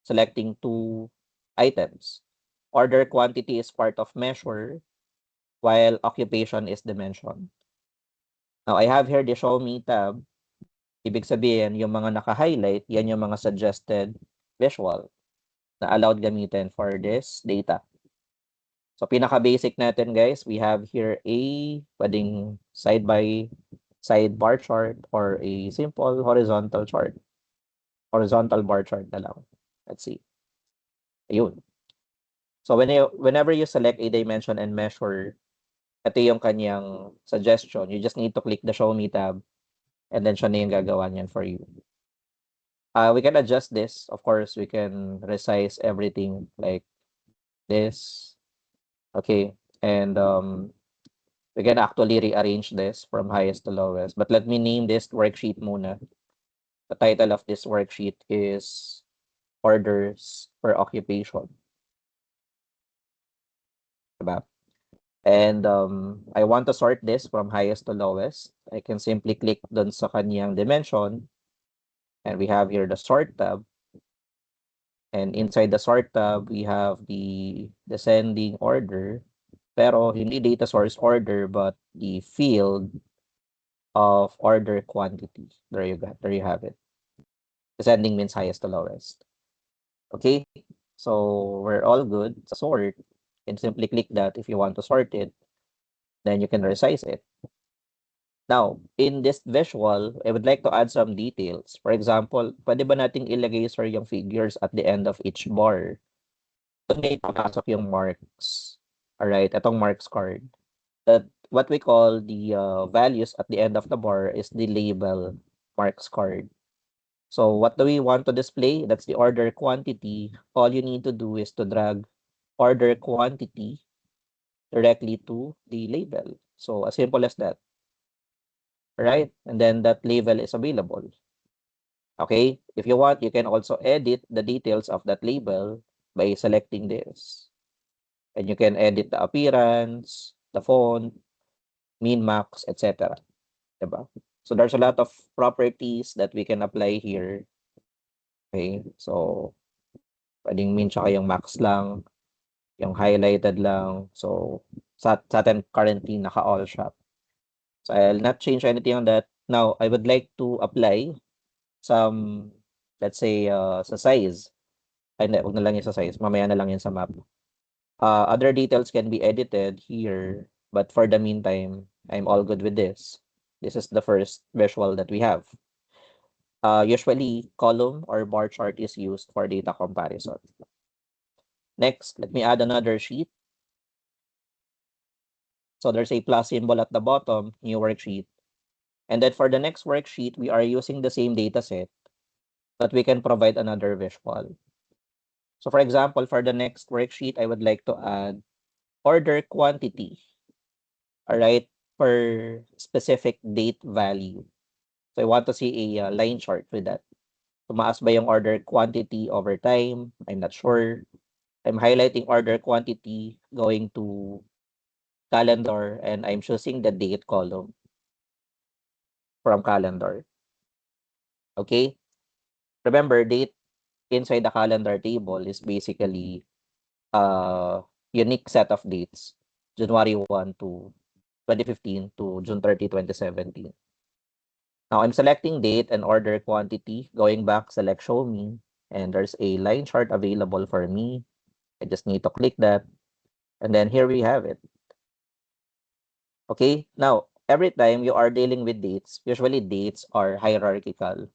selecting two items. Order quantity is part of measure, while occupation is dimension. Now, I have here the Show Me tab. Ibig sabihin, yung mga naka-highlight, yan yung mga suggested visual na allowed gamitin for this data. So, pinaka-basic natin, guys, we have here a pwedeng side-by-side bar chart or a simple horizontal chart. Horizontal bar chart na lang. Let's see. Ayun. So, whenever you select a dimension and measure, ito yung kanyang suggestion. You just need to click the Show Me tab and then siya na yung gagawa niyan for you. We can adjust this. Of course, we can resize everything like this. Okay. And we can actually rearrange this from highest to lowest. But let me name this worksheet muna. The title of this worksheet is Orders per Occupation. Diba? And I want to sort this from highest to lowest. I can simply click dun sa kanyang dimension. And we have here the sort tab. And inside the sort tab, we have the descending order. Pero hindi data source order, but the field of order quantity. There you have it. Descending means highest to lowest. Okay, so we're all good. Sort, you can simply click that if you want to sort it. Then you can resize it. Now, in this visual, I would like to add some details. For example, pwede ba nating ilagay, sir, yung figures at the end of each bar? Doon may papasok yung marks. Alright, itong marks card. That what we call the values at the end of the bar is the label marks card. So what do we want to display? That's the order quantity. All you need to do is to drag order quantity directly to the label. So as simple as that, right? And then that label is available. Okay, if you want, you can also edit the details of that label by selecting this. And you can edit the appearance, the font, min, max, etc. Diba? So there's a lot of properties that we can apply here. Okay, so pwedeng min tsaka yung max lang, yung highlighted lang. So sa atin currently naka-all siya. So I'll not change anything on that. Now, I would like to apply some, let's say, sa size. Ay, hindi, huwag na lang yung sa size. Mamaya na lang yun sa map. Other details can be edited here, but for the meantime, I'm all good with this. This is the first visual that we have. Usually, column or bar chart is used for data comparison. Next, let me add another sheet. So there's a plus symbol at the bottom, new worksheet. And then for the next worksheet, we are using the same data set, but we can provide another visual. So for example, for the next worksheet, I would like to add order quantity, all right, per specific date value. So I want to see a line chart with that. Tumaas ba yung order quantity over time? I'm not sure. I'm highlighting order quantity going to calendar, and I'm choosing the date column from calendar. Okay? Remember, date inside the calendar table is basically a unique set of dates. January 1 to 2015 to June 30, 2017. Now, I'm selecting date and order quantity. Going back, select Show Me. And there's a line chart available for me. I just need to click that. And then here we have it. Okay, now, every time you are dealing with dates, usually dates are hierarchical.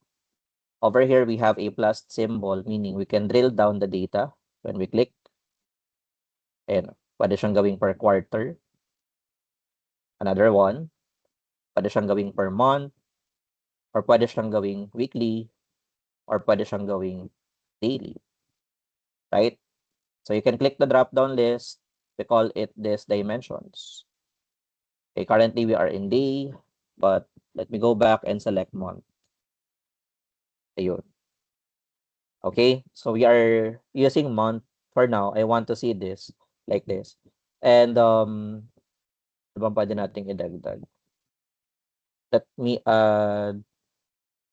Over here, we have a plus symbol, meaning we can drill down the data when we click. And pwede siyang gawing per quarter. Another one, pwede siyang gawing per month, or pwede siyang gawing weekly, or pwede siyang gawing daily, right? So you can click the drop-down list. We call it this dimensions. Okay, currently we are in day, but let me go back and select month. Ayun. Okay, so we are using month for now. I want to see this like this. And ano bang pwede nating idagdag? Let me add,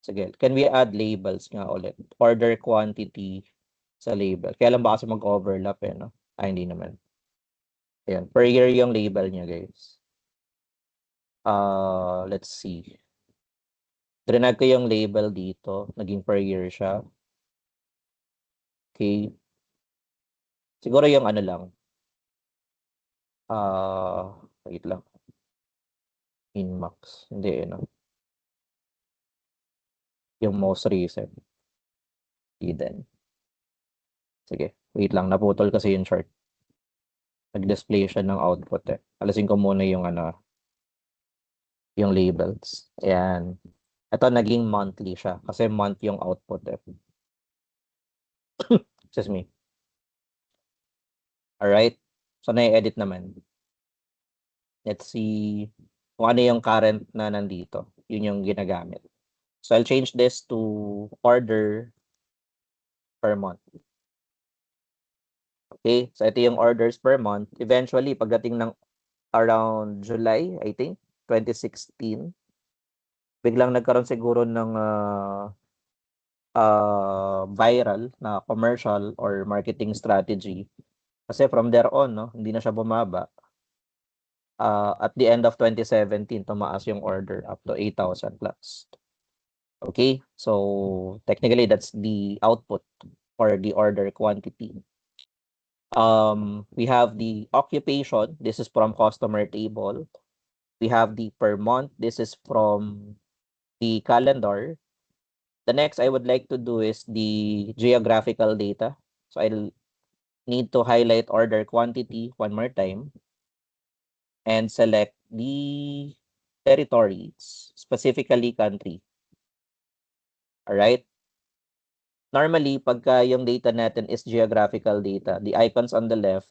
sige, can we add labels nga ulit? Order quantity sa label. Kaya lang ba kasi mag-overlap eh, no? Hindi naman. Ayan, per year yung label niya, guys. Let's see. Drinag ko yung label dito. Naging per year siya. Okay. Siguro yung ano lang. Wait lang. Inmax. Hindi, no? Yung most recent. Eden. Sige, wait lang. Naputol kasi yung chart. Nag-display siya ng output eh. Alisin ko muna yung ano, yung labels. Ayan. Ito naging monthly siya kasi month yung output eh. Excuse me. Alright. So, na-edit naman. Let's see kung ano yung current na nandito. Yun yung ginagamit. So, I'll change this to order per month. Okay? So, ito yung orders per month. Eventually, pagdating ng around July, I think, 2016, biglang nagkaroon siguro ng viral na commercial or marketing strategy. Kasi from there on, no, hindi na siya bumaba. At the end of 2017, tumaas yung order up to 8,000 plus. Okay, so technically that's the output or the order quantity. We have the occupation. This is from customer table. We have the per month. This is from the calendar. The next I would like to do is the geographical data. So I'll need to highlight order quantity one more time and select the territories, specifically country. Alright? Normally, pagka yung data natin is geographical data, the icons on the left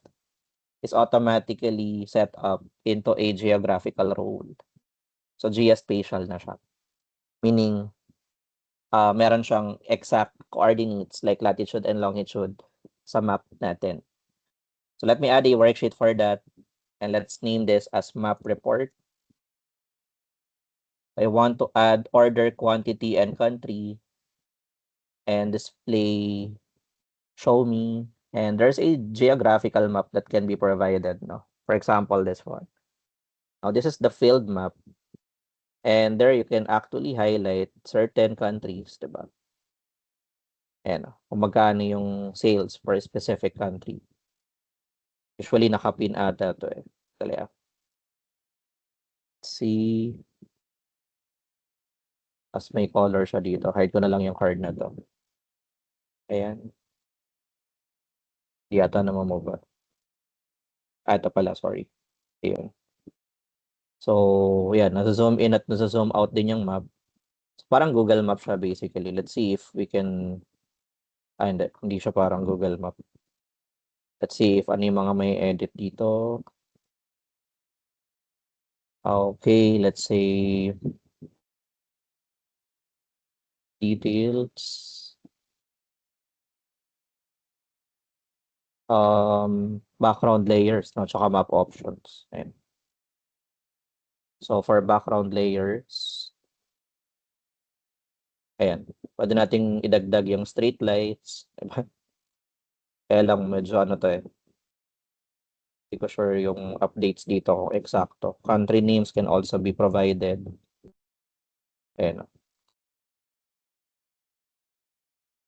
is automatically set up into a geographical role. So, geospatial na siya. Meaning, meron siyang exact coordinates like latitude and longitude sa map natin. So, let me add a worksheet for that. And let's name this as map report. I want to add order, quantity, and country. And display, show me. And there's a geographical map that can be provided. No? For example, this one. Now, this is the field map. And there you can actually highlight certain countries, diba? Ayan, kung magkano yung sales for a specific country. Usually, nakapin ata to eh. Let's see. As may color siya dito. Hide ko na lang yung card na to. Ayan. Di ata na mamove. Ito pala, sorry. Ayun. So, yan. Nasa-zoom in at nasa-zoom out din yung map. So, parang Google Map siya basically. Let's see if we can... hindi siya parang Google Map. Let's see if ano yung mga may edit dito. Okay, let's say details. Background layers, no? Tsaka map options. Ayan. So, for background layers, ayan. Pwede nating idagdag yung street lights. Diba? Kaya lang medyo ano to eh. Hindi ko sure yung updates dito kung eksakto. Country names can also be provided. Ayan.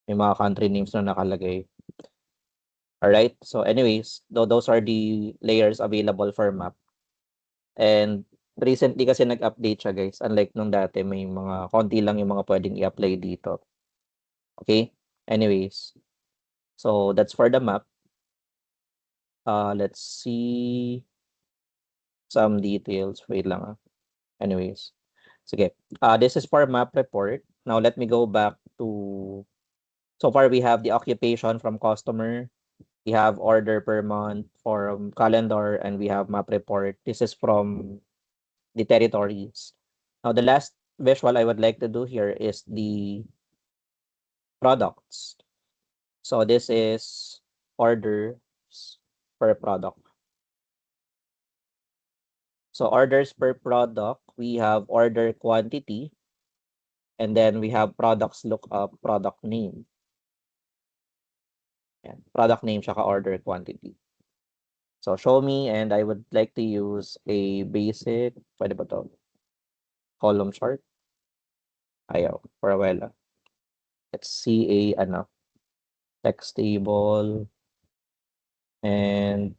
May mga country names na nakalagay. Alright, so anyways, those are the layers available for map. And recently kasi nag-update siya guys. Unlike nung dati, may mga konti lang yung mga pwedeng i-apply dito. Okay? Anyways, so that's for the map. Let's see some details. Wait lang. Anyways, sige. This is for map report. Now let me go back to So far, we have the occupation from customer, we have order per month from calendar, and we have map report. This is from the territories. Now, the last visual I would like to do here is the products. So this is orders per product. So orders per product, we have order quantity, and then we have products lookup, product name. Yan. Product name tsaka order quantity. So show me, and I would like to use a basic, pwede ba to? Column chart. Ayaw, for a while. Let's see a text table, and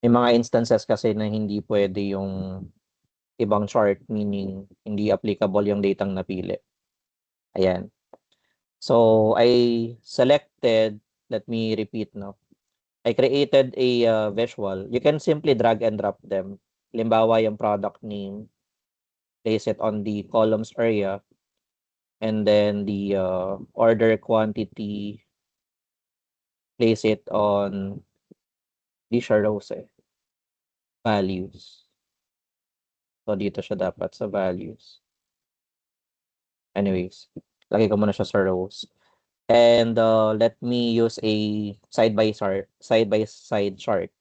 may mga instances kasi na hindi pwede yung ibang chart, meaning hindi applicable yung datang napili. Ayan. So I selected, let me repeat, no. I created a visual. You can simply drag and drop them. Halimbawa, yung product name, place it on the columns area, and then the order quantity, place it on the rows, values. So dito siya dapat sa values. Anyways, lagay ko muna siya sa rows. And let me use a side-by-side chart.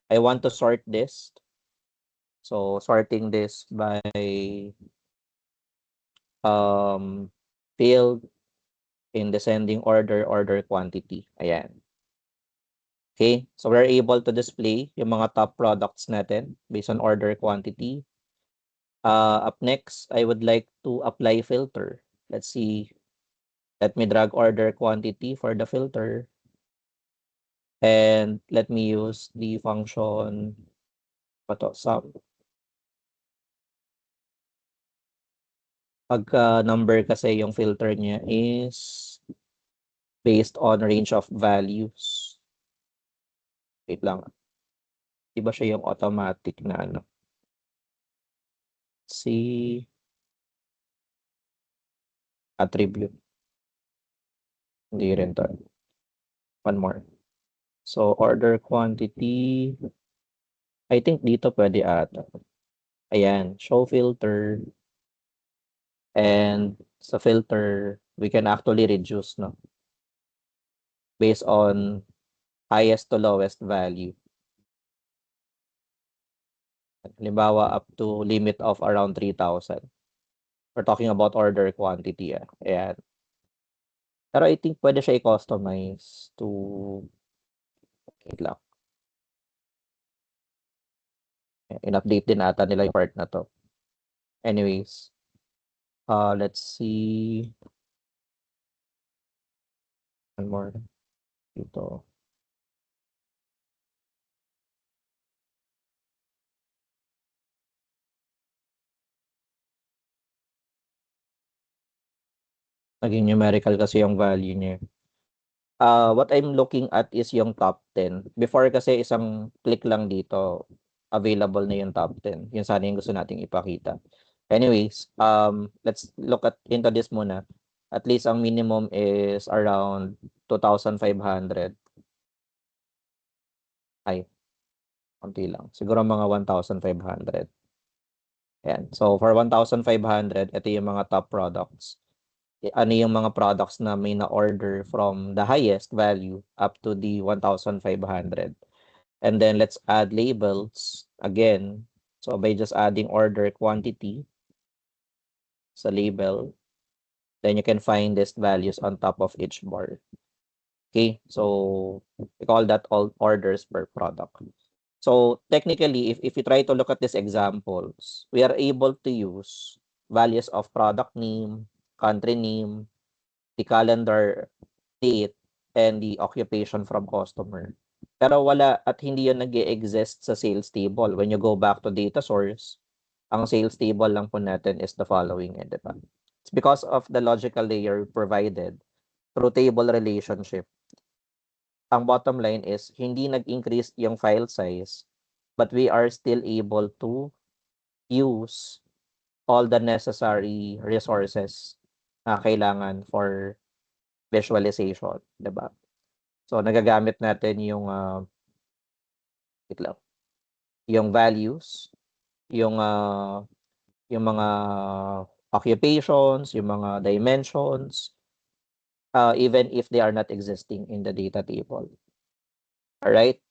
I want to sort this. So sorting this by field in descending order, order quantity. Ayan. Okay, so we're able to display yung mga top products natin based on order quantity. Up next, I would like to apply filter. Let's see. Let me drag order quantity for the filter. And let me use the function sum. Pagka number kasi yung filter niya is based on range of values. Wait lang. Diba siya yung automatic na si attribute. Hindi rin to. One more. So order quantity. I think dito pwede ata. Ayan, show filter. And sa filter, we can actually reduce, no? Based on highest to lowest value. Halimbawa, up to limit of around 3,000. We're talking about order quantity. Ayan. Pero I think pwede siya i-customize to, wait lang. In-update din ata nila yung part na to. Anyways, let's see. One more. Dito. Naging numerical kasi yung value niya. What I'm looking at is yung top 10. Before kasi isang click lang dito, available na yung top 10. Yun sana yung gusto nating ipakita. Anyways, let's look at into this muna. At least ang minimum is around 2,500. Ay, konti lang. Siguro mga 1,500. Ayan. So, for 1,500, ito yung mga top products. Ano yung mga products na may na-order from the highest value up to the 1,500. And then let's add labels again. So by just adding order quantity sa label, then you can find these values on top of each bar. Okay, so we call that all orders per product. So technically, if you try to look at these examples, we are able to use values of product name, country name, the calendar date, and the occupation from customer. Pero wala at hindi yun nag-exist sa sales table. When you go back to data source, ang sales table lang po natin is the following. Diba? It's because of the logical layer provided through table relationship. Ang bottom line is hindi nag-increase yung file size, but we are still able to use all the necessary resources na kailangan for visualization, 'di ba? So nagagamit natin wait lang, yung values, yung yung mga occupations, yung mga dimensions, even if they are not existing in the data table. Alright?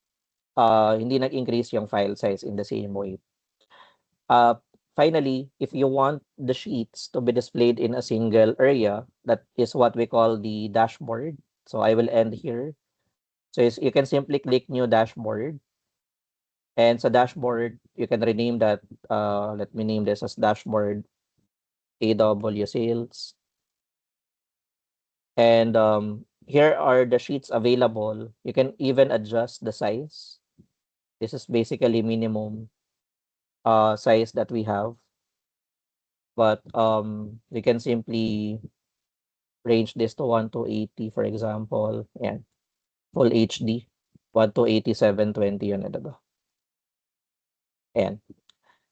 Hindi nag-increase yung file size in the same way. Finally, if you want the sheets to be displayed in a single area, that is what we call the dashboard. So I will end here. So you can simply click new dashboard. And sa dashboard, you can rename that. Let me name this as dashboard AW sales. And here are the sheets available. You can even adjust the size. This is basically minimum size that we have. But we can simply range this to 1 to 80, for example. Ayan. Full HD. 1 to 80, 720 yun, diba? Ayan.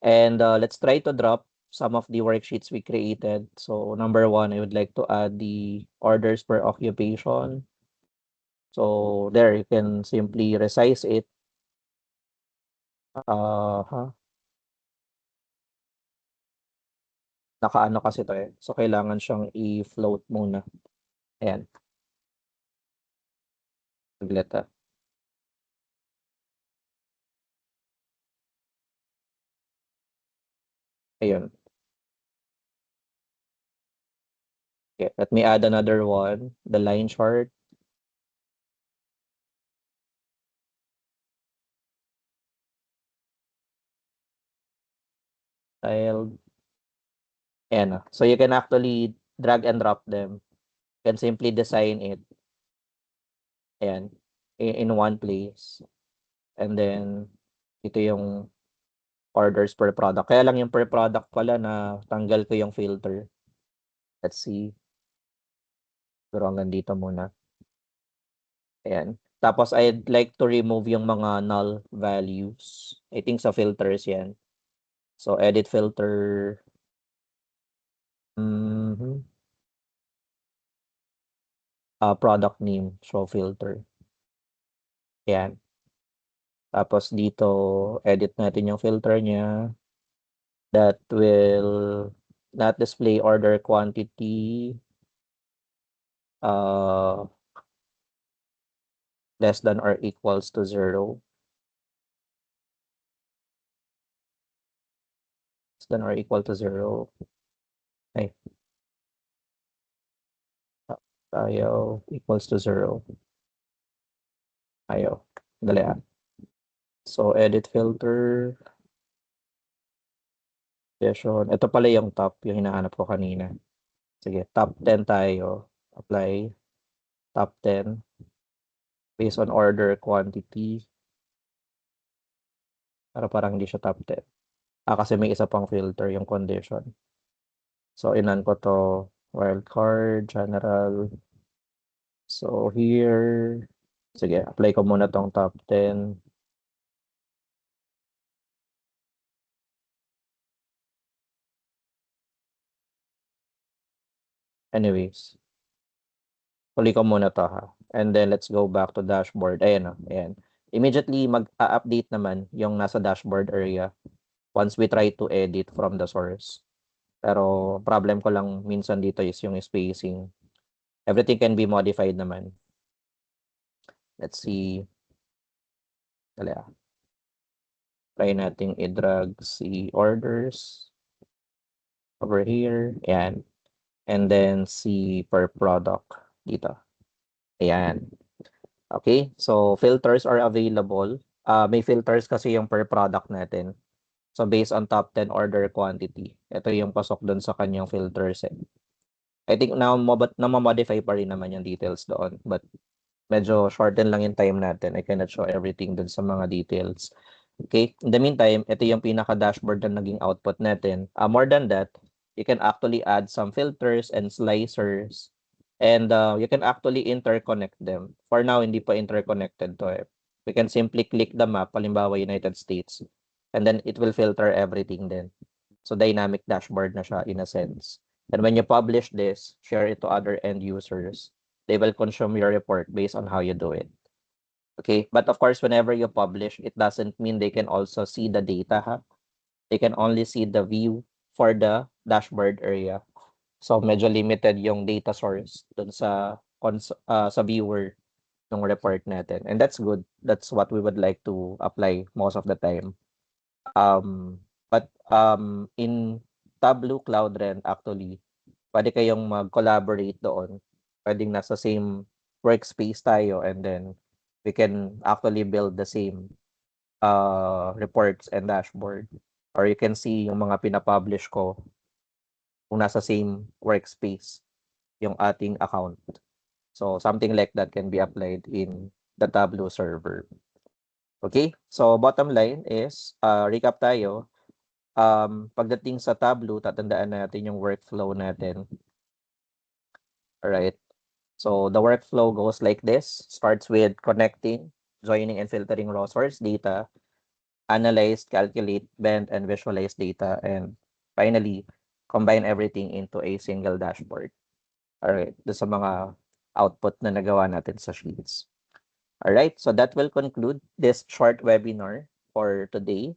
And let's try to drop some of the worksheets we created. So number 1, I would like to add the orders per occupation. So there, you can simply resize it. Nakaano kasi to eh. So kailangan siyang i-float muna. Ayan. Saglit ah. Ayun. Okay, let me add another one. The line chart. Tiled. Ayan. So you can actually drag and drop them. You can simply design it. Ayan. In one place. And then, ito yung orders per product. Kaya lang yung per product pala na tanggal ko yung filter. Let's see. Pero hanggang dito muna. Ayan. Tapos, I'd like to remove yung mga null values. I think sa filters yan. So, edit filter. Product name, show filter. Ayan. Tapos dito, edit natin yung filter niya. That will not display order quantity less than or equals to 0. Less than or equal to 0. Ay. Ayaw. Equals to 0. Ayaw. Dali ah. So, edit filter. Session. Ito pala yung top, yung hinahanap ko kanina. Sige, top 10 tayo. Apply. Top 10. Based on order quantity. Para parang hindi siya top 10. Kasi may isa pang filter, yung condition. So, inan ko to wildcard, general. So, here, sige, apply ko muna tong top 10. Anyways, huli ko muna to ha. And then, let's go back to dashboard. Ayan o, ayan. Immediately, mag-update naman yung nasa dashboard area once we try to edit from the source. Pero, problem ko lang minsan dito is yung spacing. Everything can be modified naman. Let's see. Dali ah. Try nating i-drag si orders over here. Ayan. And then si per product dito. Ayan. Okay. So, filters are available. May filters kasi yung per product natin. So, based on top 10 order quantity. Ito yung pasok dun sa kanyang filter set. I think na-modify pa rin naman yung details doon. But medyo shorten lang yung time natin. I cannot show everything dun sa mga details. Okay, in the meantime, ito yung pinaka-dashboard na naging output natin. More than that, you can actually add some filters and slicers and you can actually interconnect them. For now, hindi pa interconnected to eh. We can simply click the map, halimbawa United States, and then it will filter everything then. So dynamic dashboard na siya in a sense. And when you publish this, share it to other end users, they will consume your report based on how you do it. Okay, but of course, whenever you publish, it doesn't mean they can also see the data, ha? They can only see the view for the dashboard area. So medyo limited yung data source dun sa viewer ng report natin. And that's good. That's what we would like to apply most of the time. But in Tableau Cloud Rent actually, pwede kayong mag-collaborate doon. Pwedeng nasa same workspace tayo and then we can actually build the same reports and dashboard. Or you can see yung mga pinapublish ko kung nasa same workspace yung ating account. So something like that can be applied in the Tableau server. Okay? So bottom line is, recap tayo. Pagdating sa Tableau, tatandaan natin yung workflow natin. Alright? So the workflow goes like this. Starts with connecting, joining, and filtering raw source data, analyze, calculate, bend, and visualize data, and finally, combine everything into a single dashboard. Alright, doon sa mga output na nagawa natin sa Sheets. Alright, so that will conclude this short webinar for today.